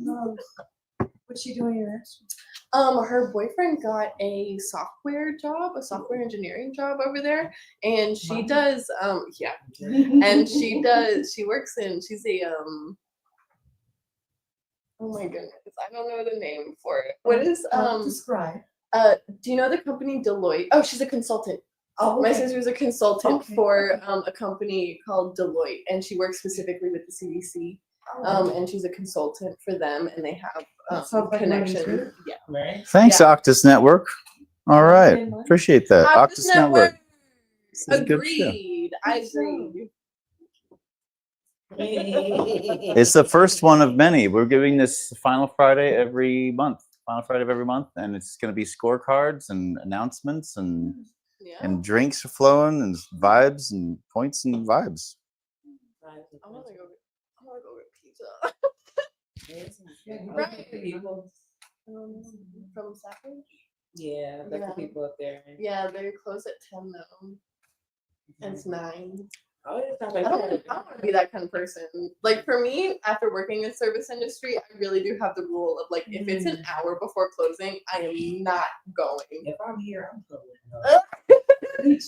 What's she doing in Amsterdam? Her boyfriend got a software job, a software engineering job over there, and she does, yeah, and she works in, she's a, oh my goodness, I don't know the name for it. What is, Describe. Do you know the company Deloitte? Oh, she's a consultant. Oh, My okay. sister's a consultant Okay, for okay. a company called Deloitte, and she works specifically with the CDC. And she's a consultant for them, and they have That sounds like money connection. too. Yeah. Right. Thanks, Yeah. Octus Network. All right, appreciate that. Octus Network. This is a good show. Agreed. I agree. It's the first one of many. We're giving this final Friday every month. Final Friday of every month, and it's going to be scorecards and announcements and Yeah. drinks are flowing and vibes and points and vibes. I want to go get pizza. Right. People. From Savage? Yeah, that's Yeah. the people up there. Yeah, they close at 10 though. And it's 9. Oh, it's not I like don't want to be that kind of person. Like for me, after working in service industry, I really do have the rule of like if it's an hour before closing, I am not going. If I'm here, I'm going.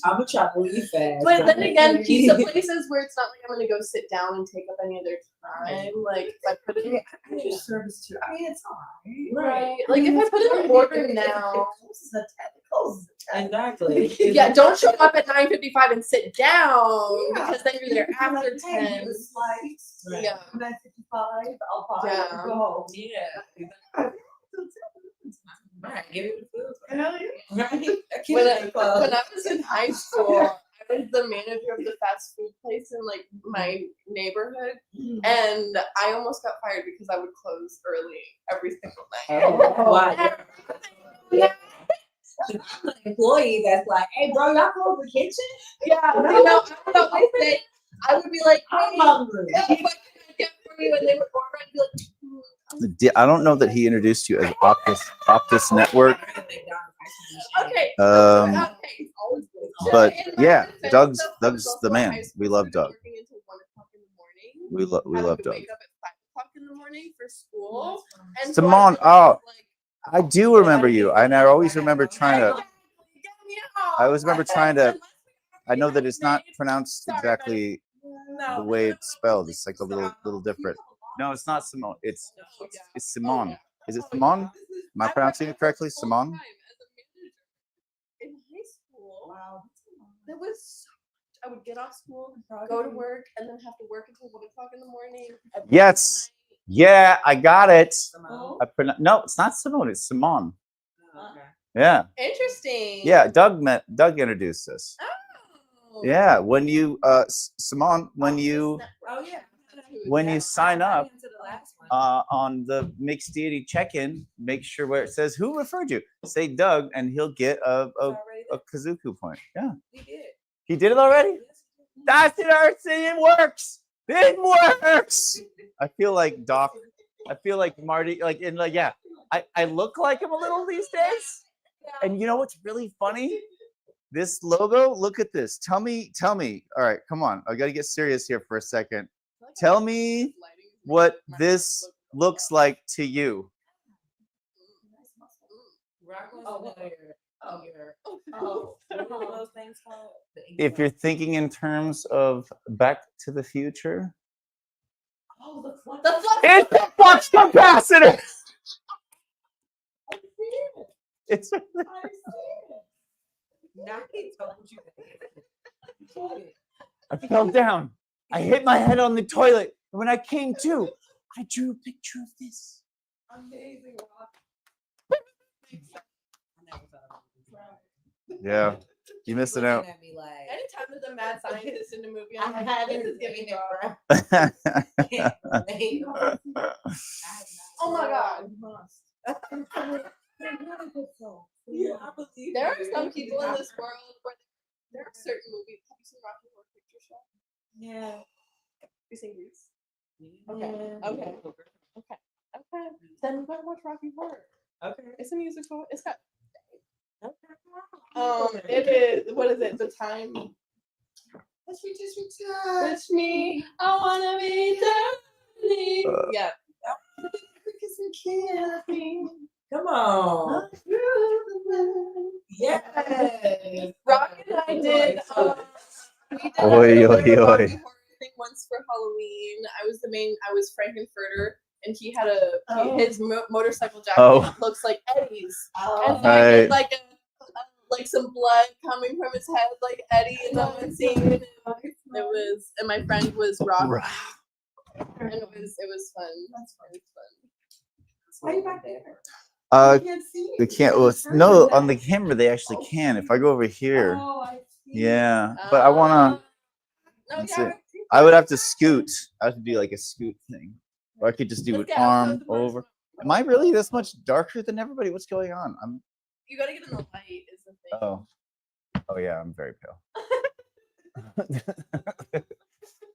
I'm gonna try to leave fast. But then again, pizza places where it's not like I'm gonna go sit down and take up any of their time. Like if I put it I do service too. I mean, it's alright. right, like if I put in an order now, The technicals. Exactly. yeah, don't show up at 9:55 and sit down because then you're there Because after I pay 10. the slice. Right. Yeah. 9:55. I'll buy it Yeah. and go. Yeah. Right. Give it the food. Hell yeah. Right. When I was in high school, I was the manager of the fast food place in like my neighborhood, and I almost got fired because I would close early every single night. Oh, wow. Yeah. I'm an employee that's like, hey, bro, y'all close the kitchen? Yeah, you know, I would always say, I would be like, I'm hey, hungry. what can I get for you? And they would order and be like, I don't know that he introduced you as Optus Network. okay. Um, Okay. but In my yeah, defense, Doug's though, I was the also a man. high school We love student Doug. working until 1 o'clock in the morning. We I love would Doug. wake up at 5 o'clock in the morning for school. And Simone, so I was I do remember you, and I always remember trying to. I always remember trying to. I know that it's not pronounced exactly the way it's spelled. It's like a little different. No, it's not Simone. It's Simone. Is it Simone? Am I pronouncing it correctly? Simone? In high school, there was so much. I would get off school, go to work, and then have to work until 1 o'clock in the morning. Yes. Yeah, I got it. Simone. No, it's not Simone. It's Simone. Oh, okay. Yeah. Interesting. Yeah. Doug introduced us. Oh. Yeah. When you Simone, when you Oh, yeah. sign up To the last one. on the mixed deity check-in, make sure where it says who referred you. Say Doug, and he'll get a Kazuku point. Yeah. We did. He did it already? That's it works. It works. I feel like Doc. I feel like Marty. Yeah. I look like him a little these days. And you know what's really funny? This logo. Look at this. Tell me. All right, come on. I got to get serious here for a second. Tell me what this looks like to you. What are those things called? If you're thinking in terms of Back to the Future, Oh, the flux. it's the flux capacitor. It's Now he told you. I fell down. I hit my head on the toilet. And when I came to, I drew a picture of this. Amazing. Yeah, you missing out. At me like, Anytime there's a mad scientist in the movie, I I'm like, had this it is giving giving me it, bro. Oh my God. Yeah, I believe There are you. some people in this world where there are certain movies. Have you seen Rocky Horror Picture Show? Yeah. Have you seen Grease? Okay. Then we gotta watch Rocky Horror. Okay. It's a musical. It's got Okay. it is, what is it? The time. Let's be just returned. It's me. I wanna be darling. Yeah. Come on. Yes. Rock and I did. We did Oi, a oi, Rocky oi. Horror thing once for Halloween. I was Frankenfurter and he had his motorcycle jacket Oh. looks like Eddie's, Oh. and so I did like some blood coming from his head, like Eddie in the one scene. It was, and my friend was Rock, and it was fun. That's fun. It was fun. Why are you back there? Uh, You can't see. they can't. Well, no, on the camera they actually can. If I go over here, Oh, I see. yeah. But I wanna. No, Let's yeah, see. I would have to scoot. I have to do like a scoot thing, or I could just do an let's get outside arm the first over. one. Am I really this much darker than everybody? What's going on? You gotta get in the light. Is the thing. Oh yeah, I'm very pale.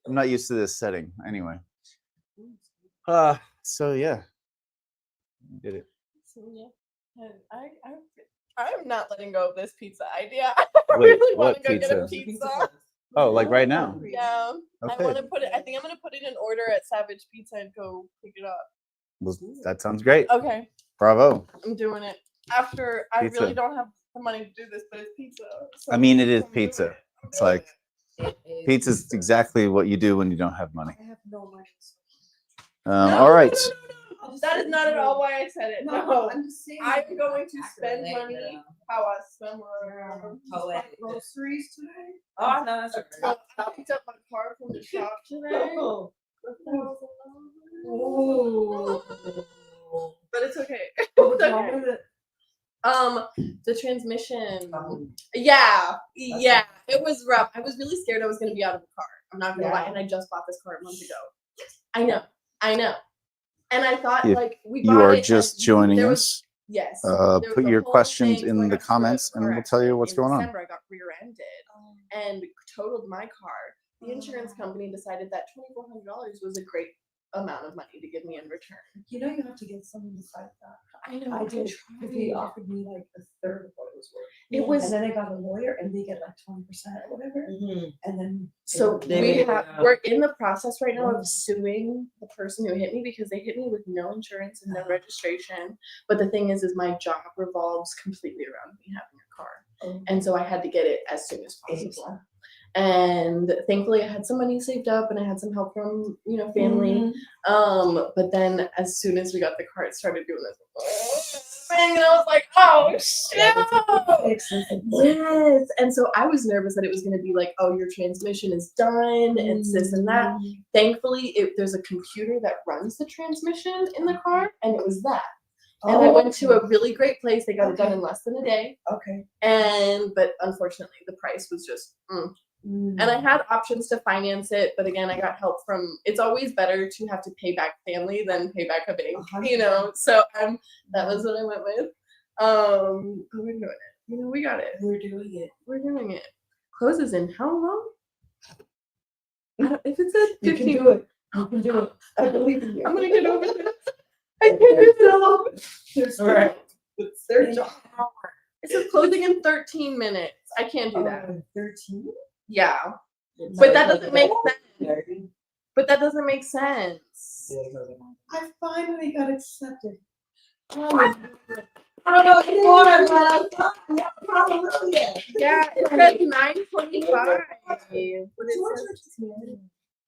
I'm not used to this setting. Anyway. So yeah, you did it. So, yeah. And I'm not letting go of this pizza idea. I Wait, really want what to go get a pizza? pizza. Oh, like right now? Yeah. I Okay. want to put it. I think I'm gonna put it in order at Savage Pizza and go pick it up. Well, that sounds great. Okay, Bravo. I'm doing it. After I Pizza. really don't have the money to do this, but it's pizza. So I mean, it is I'm doing pizza. it. I'm It's doing like it. pizza's exactly what you do when you don't have money. I have no money. No, All right. no. That is not at all why I said it. No, I'm just saying. I'm going to spend Acrylic, money girl. how I spend money. Poetic. Groceries today. Oh, I know. That's okay. I picked up my car from the shop today. Oh. But it's okay. What's It's wrong okay. with it? The transmission. Yeah, it was rough. I was really scared I was gonna be out of the car. I'm not gonna lie, Yeah. and I just bought this car a month ago. I know. And I thought If like we You bought are it just and joining there us. was- Yes. there was Put a your whole questions thing, in so I the got to comments and we'll tell you what's in going on. December, I got rear-ended and totaled my car. The insurance company decided that $2,400 was a great amount of money to give me in return. You know, you have to get someone to decide that. I know. I did. Because they tried. offered me like a third of what it was worth. It was And then I got a lawyer and they get like 20% or whatever. And then. so They- we're in the process right now of suing the person who hit me because they hit me with no insurance and no registration. But the thing is my job revolves completely around me having a car. And so I had to get it as soon as possible. And thankfully I had some money saved up and I had some help from, family. But then as soon as we got the car, it started doing this thing and I was like, oh shit. Yes. And so I was nervous that it was gonna be like, oh, your transmission is done and this and that. Thankfully there's a computer that runs the transmission in the car and it was that. And I went to a really great place. They got it done in less than a day. Okay. But unfortunately the price was just And I had options to finance it, but again, I got help from. It's always better to have to pay back family than pay back a bank, 100%. So that was what I went with. We're doing it. We got it. We're doing it. We're doing it. Closes in how long? If it said 15, You can do it. You can do it. I believe in you. I'm gonna get over this. I can't do There's Right. There's It says closing in 13 minutes. I can't do that. 13? Yeah, but that doesn't make sense. But that doesn't make sense. I finally got accepted. Hallelujah. Yeah, it says 9:25.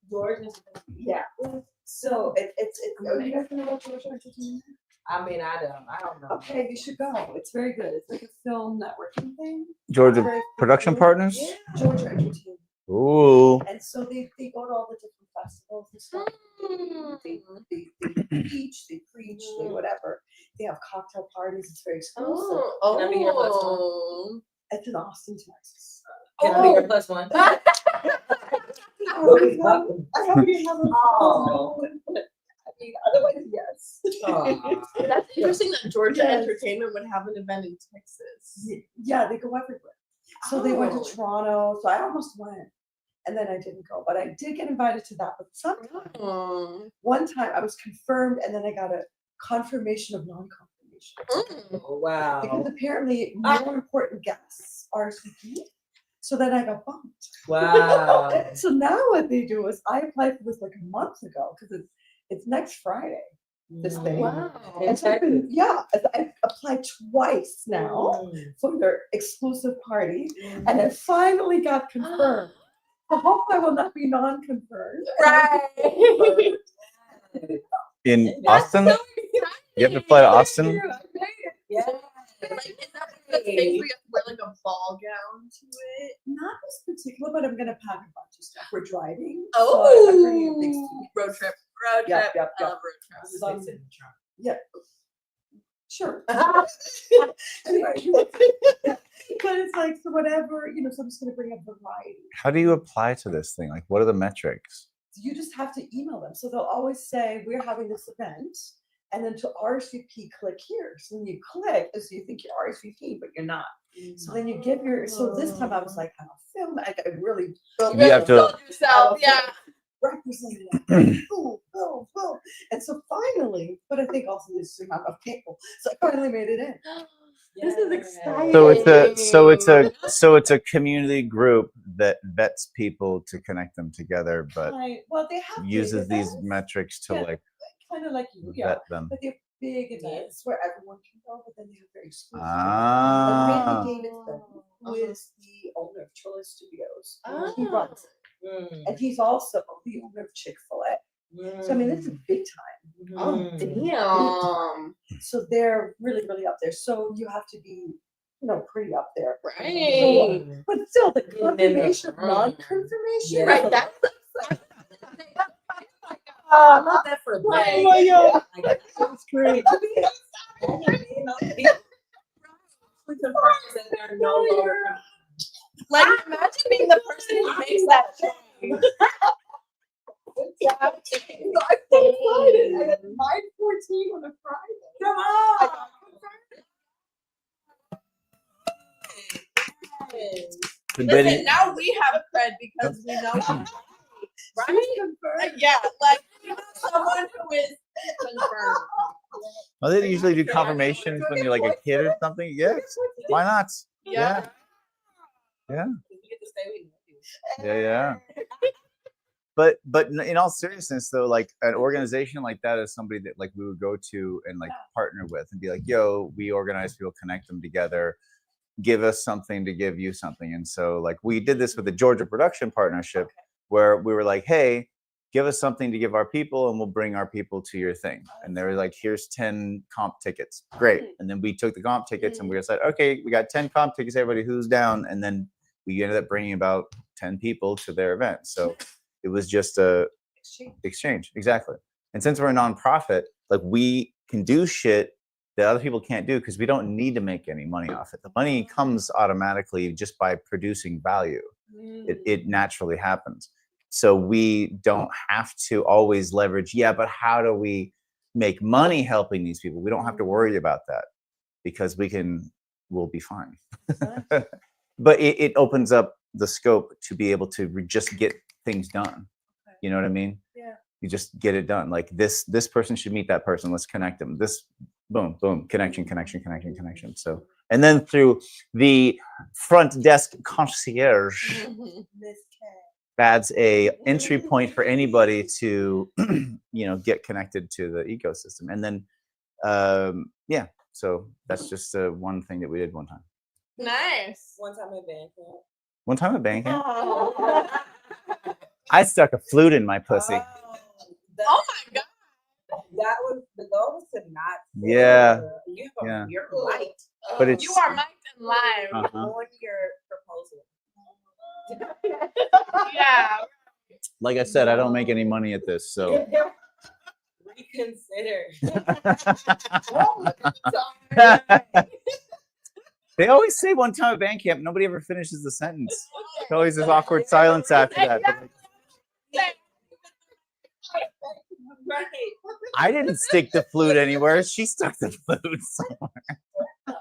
George is yeah. So it's you guys know what George is? I mean, I don't know. Okay, you should go. It's very good. It's like a film networking thing. Georgia Very production cool. partners? Yeah, Georgia Entertainment. Ooh. And so they go to all the different festivals and stuff. They teach, they preach, they whatever. They have cocktail parties. It's very exclusive. Can I be your plus one? It's in Austin, Texas. Can I be your plus one? I hope you have a Oh. I mean, otherwise, yes. That's interesting that Georgia Yes. Entertainment would have an event in Texas. Yeah, they go everywhere. So they went Oh. to Toronto. So I almost went. And then I didn't go. But I did get invited to that. But sometimes, Oh. one time I was confirmed and then I got a confirmation of non-confirmation. Oh, wow. Because apparently more important guests RSVP. So then I got bumped. Wow. So now what they do is I applied for this like a month ago because it's next Friday. This thing. Wow. And so I've been, I applied twice now for their exclusive party, and I finally got confirmed. I hope I will not be non-confirmed. Right. In That's Austin? so You have to fly to Austin? Yeah. Like, is that the thing where you have to wear like a ball gown to it? Not this particular, but I'm gonna pack a bunch of stuff. We're driving. Oh, I'm bringing a big suitcase. road trip. Road Yep, trip. yep, I yep. love road trips. Just fix it in the trunk. Yeah. Sure. Anyway, but it's like, so whatever, so I'm just gonna bring a variety. How do you apply to this thing? Like, what are the metrics? You just have to email them. So they'll always say, we're having this event. And then to RSVP, click here. So when you click, so you think you're RSVP, but you're not. So then you give so this time I was like, I'm a film. I really built You have to- build yourself. Yeah. representing that. Boom, boom, boom. And so finally, but I think also this is the amount of people. So I finally made it in. This is exciting. So it's a community group that vets people to connect them together, but Well, they have uses big these events, metrics to like kind of like vet them. but they're big events where everyone can go, but then they have very exclusive. Ah. Like Randy Davidson, who is the owner of Chilla Studios, Ah. he runs it, and he's also the owner of Chick-fil-A. So I mean, this is big time. Oh, damn. So they're really, really up there. So you have to be, pretty up there. Right. But still, the confirmation, non-confirmation. Right. That's I'm not that for that. Oh my God. Like, That's great. we confirm that they're no longer. like, imagine being the person who makes that change. I'm so excited. I got 9:14 on a Friday. Come on. Listen, now we have cred because we know. Right? Yeah, like you know someone who is confirmed. Well, they usually do confirmations when you're like a kid or something. Yeah, why not? Yeah. Yeah. You get to stay with you. Yeah. But in all seriousness though, like an organization like that is somebody that like we would go to and like partner with and be like, yo, we organize people, connect them together, give us something to give you something. And so like we did this with the Georgia Production Partnership where we were like, hey, give us something to give our people and we'll bring our people to your thing. And they were like, here's 10 comp tickets. Great. And then we took the comp tickets and we decided, okay, we got 10 comp tickets, everybody who's down. And then we ended up bringing about 10 people to their event. So it was just a exchange. Exactly. And since we're a nonprofit, like we can do shit that other people can't do because we don't need to make any money off it. The money comes automatically just by producing value. It naturally happens. So we don't have to always leverage, but how do we make money helping these people? We don't have to worry about that because we'll be fine. But it opens up the scope to be able to just get things done. You know what I mean? Yeah. You just get it done. Like this person should meet that person. Let's connect them. This boom, boom, connection. So, and then through the front desk concierge, that's a entry point for anybody to, get connected to the ecosystem. And then, so that's just one thing that we did one time. Nice. One time at band camp. One time at band camp, I stuck a flute in my pussy. Oh my god. That was the goal, was to not. Yeah. You're light. But it's You are mic'd and live. On your proposal. Yeah. like I said, I don't make any money at this, so. Reconsider. They always say one time at band camp, nobody ever finishes the sentence. It's always this awkward silence after that. Right. I didn't stick the flute anywhere. She stuck the flute somewhere. No.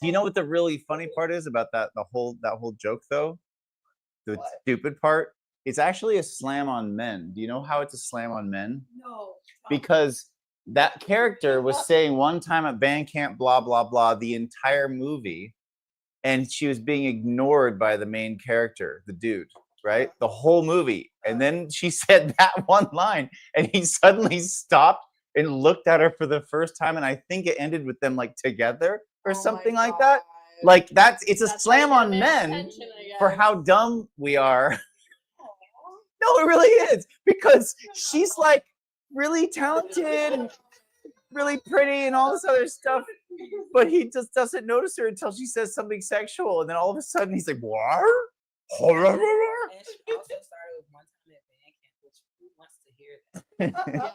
Do you know what the really funny part is about that whole joke though? The stupid part? It's actually a slam on men. Do you know how it's a slam on men? No. Because that character was saying one time at band camp, blah, blah, blah, the entire movie. And she was being ignored by the main character, the dude, right? The whole movie. And then she said that one line and he suddenly stopped and looked at her for the first time. And I think it ended with them like together or something like that. Like it's a slam on men for how dumb we are. No, it really is, because she's like really talented and really pretty and all this other stuff, but he just doesn't notice her until she says something sexual, and then all of a sudden he's like, what? And she also started with one time at band camp, which who wants to hear that? Yeah.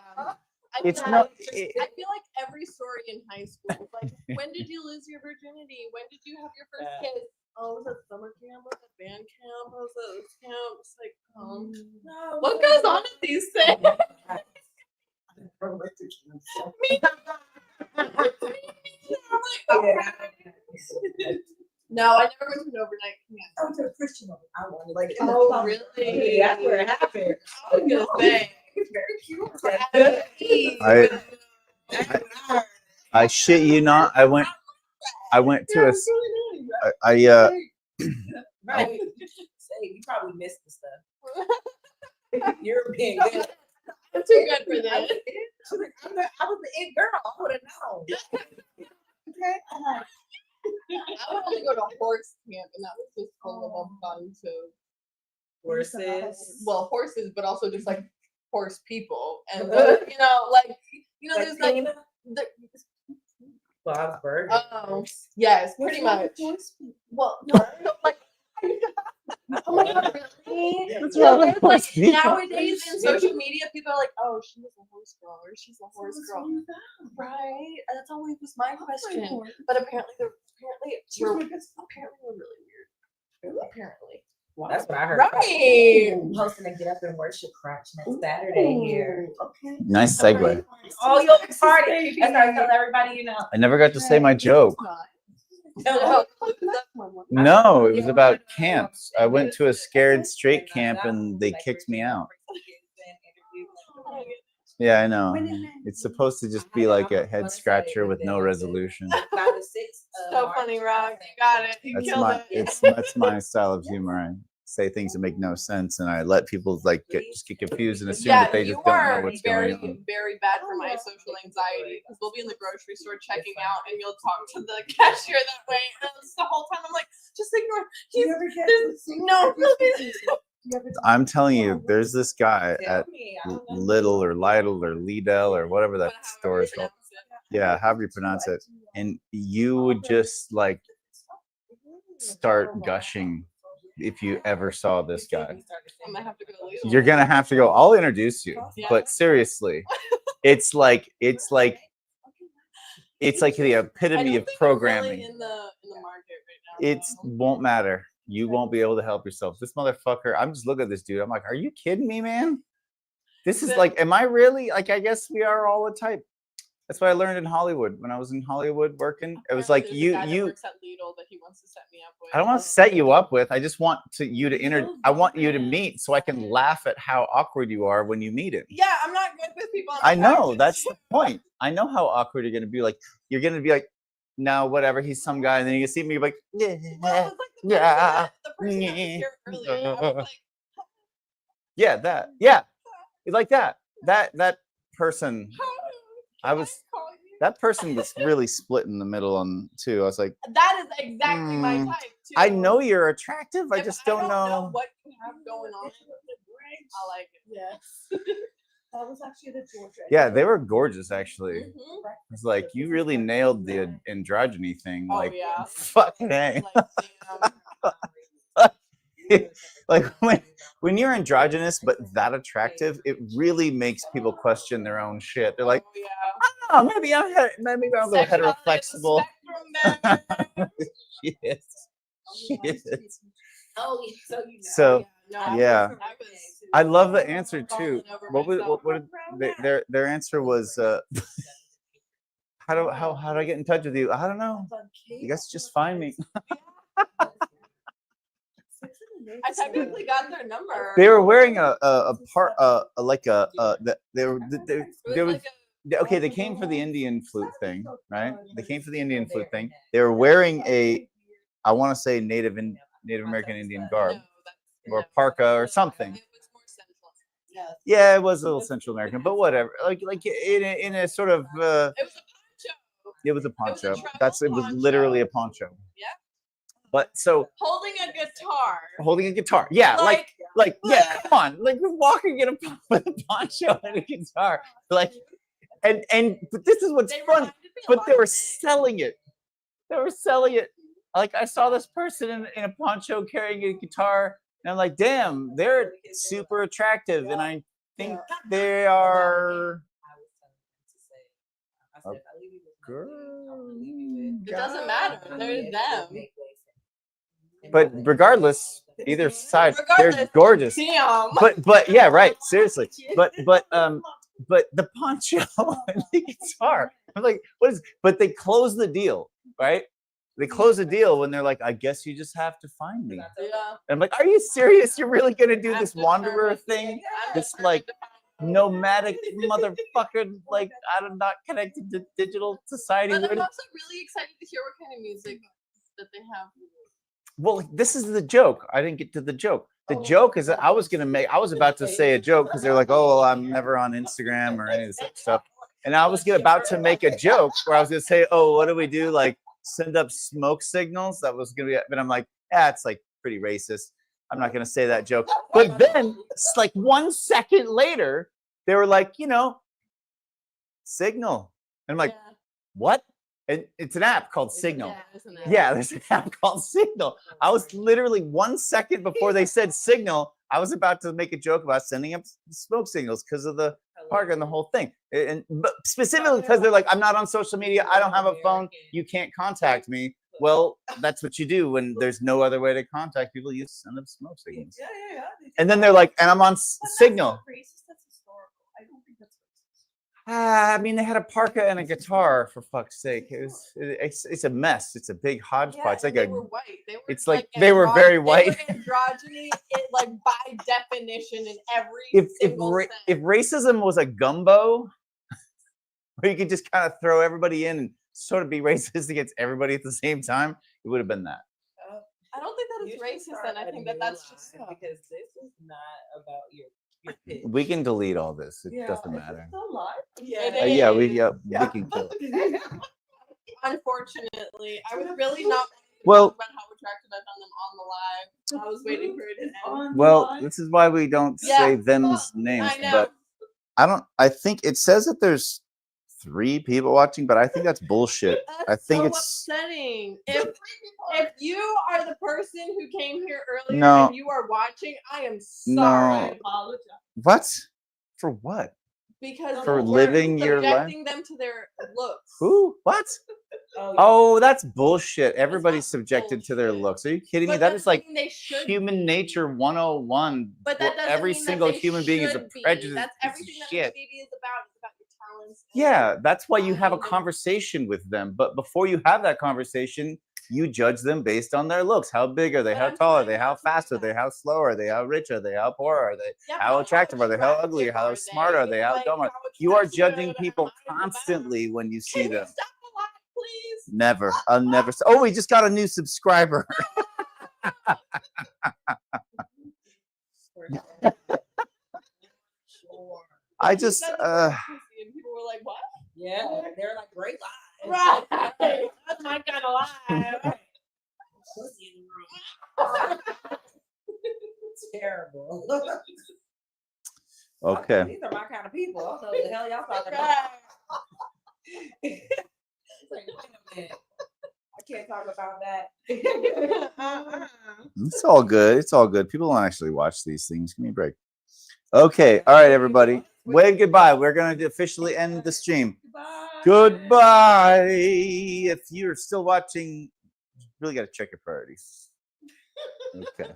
It's I not- feel like every story in high school, like, when did you lose your virginity? When did you have your first kiss? Oh, was it summer camp? Was it band camp? Was it this camp? It's like, No, what goes on at these things? No, I never went to an overnight camp. I went to a Christian one. I wanted like in Oh, the summer. really? That's where it happened. I was gonna say. It's very cute. I shit you not. I went to a. Right. Say you probably missed the stuff. You're being good. I'm too good for this. I was the it girl. I would have known. Okay. I would only go to horse camp, and that was just full of fun too. Horses. Well, horses, but also just like horse people, and there's like the, Bob's Burgers. oh yes, pretty much. Well, no, like. Oh my god, really? What's wrong with Like, horse people? nowadays in social media, people are like, "Oh, she was a horse girl," or "She's a horse girl," right? And that's always was my question. But apparently, we're really weird. Apparently, That's what I heard. right? I'm hosting a Get Up and Worship Crunch next Saturday here. Okay. Nice segue. Oh, you'll be party. That's how I tell everybody you know. I never got to say my joke. No. No, it was about camps. I went to a scared straight camp and they kicked me out. Yeah, I know. It's supposed to just be like a head scratcher with no resolution. So funny, Rock. You got it. You That's killed my it. that's my style of humor. I say things that make no sense and I let people like get confused and assume that they just don't know what's very, going on. very bad for my social anxiety because we'll be in the grocery store checking out and you'll talk to the cashier that way. And the whole time I'm like, just ignore. I'm telling you, there's this guy at Little or Lidl or Lidl or whatever that store is called. Yeah, however you pronounce it. And you would just like start gushing if you ever saw this guy. I'm gonna have to go to You're gonna have to go. I'll introduce you. Yeah. But seriously, it's like the epitome of programming. Really in the market right now. It won't matter. You won't be able to help yourself. This motherfucker, I'm just looking at this dude. I'm like, are you kidding me, man? This is like, am I really? Like, I guess we are all a type. That's what I learned in Hollywood. When I was in Hollywood working, it was like There's a guy that you. works at Lidl that he wants to set me up with. I don't want to set you up with. I just want you to I want you to meet so I can laugh at how awkward you are when you meet him. Yeah, I'm not good with people. I know that's the point. I know how awkward you're gonna be. Like you're gonna be like, no, whatever. He's some guy, and then you see me like, Well, yeah, it was like the person that was here earlier. I was like, yeah, that, yeah, it's like that. That person, that person was really split in the middle on too. I was like, that is exactly my type too. I know you're attractive. I Yeah, just but don't know. what you have going on. I like it. Yes. That was actually the Georgia. Yeah, they were gorgeous actually. Mhm. It's like you really nailed the androgyny thing. Oh, Like, yeah. fucking A. Like, Like when you're androgynous but that attractive, it really makes people question their own shit. They're like, oh, yeah. oh, maybe I'm a little heteroflexible. Shit. Shit. Oh, so you know. So No, yeah. I was I love the answer too. falling over What was myself. what did their answer was how do I get in touch with you? I don't know. You guys just find me. I technically got their number. They were wearing a part they were okay, they came for the Indian flute thing, right? They came for the Indian flute thing. They were wearing I want to say Native American Indian garb or parka or something. It was more central. Yes. Yeah, it was a little Central American, but whatever. Like in a sort of It was a poncho. it was a poncho. travel It was poncho. literally a poncho. Yeah. But so Holding a guitar. holding a guitar. Yeah, like Like, yeah, come on. Like, we're walking in with a poncho and a guitar. Like, but this is what's fun. But they were selling it. They were selling it. Like, I saw this person in a poncho carrying a guitar, and I'm like, damn, they're super attractive, and I think they are. It doesn't matter. They're them. But regardless, either side, they're Regardless, gorgeous. Damn. But yeah, right. Seriously. But the poncho and the guitar. I'm like, what is? But they close the deal, right? They close the deal when they're like, I guess you just have to find me. Yeah. And I'm like, are you serious? You're really gonna do this wanderer thing? This like nomadic motherfucker, like I'm not connected to digital society. But I'm also really excited to hear what kind of music that they have. Well, this is the joke. I didn't get to the joke. The joke is that I was about to say a joke because they're like, oh, well, I'm never on Instagram or any of this stuff. And I was about to make a joke where I was gonna say, oh, what do we do? Like send up smoke signals. That was gonna be, but I'm like, it's like pretty racist. I'm not gonna say that joke. But then it's like 1 second later, they were like, Signal. And I'm like, what? And it's an app called Signal. Yeah, there's an app called Signal. I was literally 1 second before they said Signal, I was about to make a joke about sending up smoke signals because of the park and the whole thing. But specifically because they're like, I'm not on social media. I don't have a phone. You can't contact me. Well, that's what you do when there's no other way to contact people. You send up smoke signals. Yeah. And then they're like, and I'm on Signal. That's historical. I don't think that's racist. I mean, they had a parka and a guitar, for fuck's sake. It's a mess. It's a big hodgepodge. It's like they were white. They were it's like they were very white. They were androgyny, like by definition, in every single sense. If racism was a gumbo, where you could just kind of throw everybody in and sort of be racist against everybody at the same time, it would have been that. I don't think that is racist, and I think that that's just because this is not about your pitch. We can delete all this. It doesn't matter. Still alive? Yeah, we can kill it. Unfortunately, I was really not Well, about how attractive I found them on the live. I was waiting for it to end. Well, this is why we don't say them's names. I know. But I think it says that there's 3 people watching, but I think that's bullshit. That's I think so it's upsetting. If you are the person who came here earlier No. and you are watching, I am No. sorry. I apologize. what? For what? Because For we're living your life? subjecting them to their looks. Who? What? Oh, that's bullshit. Everybody's subjected to their bullshit. looks. Are you kidding me? But That that is like doesn't mean they should human nature 101. But that doesn't Every mean that single they human being is a should be. prejudiced That's piece of everything that shit. this baby is about. It's about your talents. and Yeah, that's why you have a finding them. conversation with them. But before you have that conversation, you judge them based on their looks. How big are they? But How I'm tall are trying they? to How fast are understand they? that. How slow are they? How rich are they? How poor are they? Yeah, How but attractive are they? How ugly? How attractive smart are they? How Like, dumb are how they? You are attractive judging they people are, how constantly when you see Can you them. stop the live, please? Never. I'll never. Oh, we just got a new subscriber. I just Said the word pussy and people were like, "What?" Yeah, they're like great lives. Right. That's my kind of live. Pussy in the room. It's terrible. okay. These are my kind of people. I don't know what the hell y'all talking about. Right. It's like, wait a minute. I can't talk about that. It's all good. It's all good. People don't actually watch these things. Give me a break. Okay. All right, everybody. Wave goodbye. We're going to officially end the stream. Goodbye. If you're still watching, you really got to check your priorities. Okay.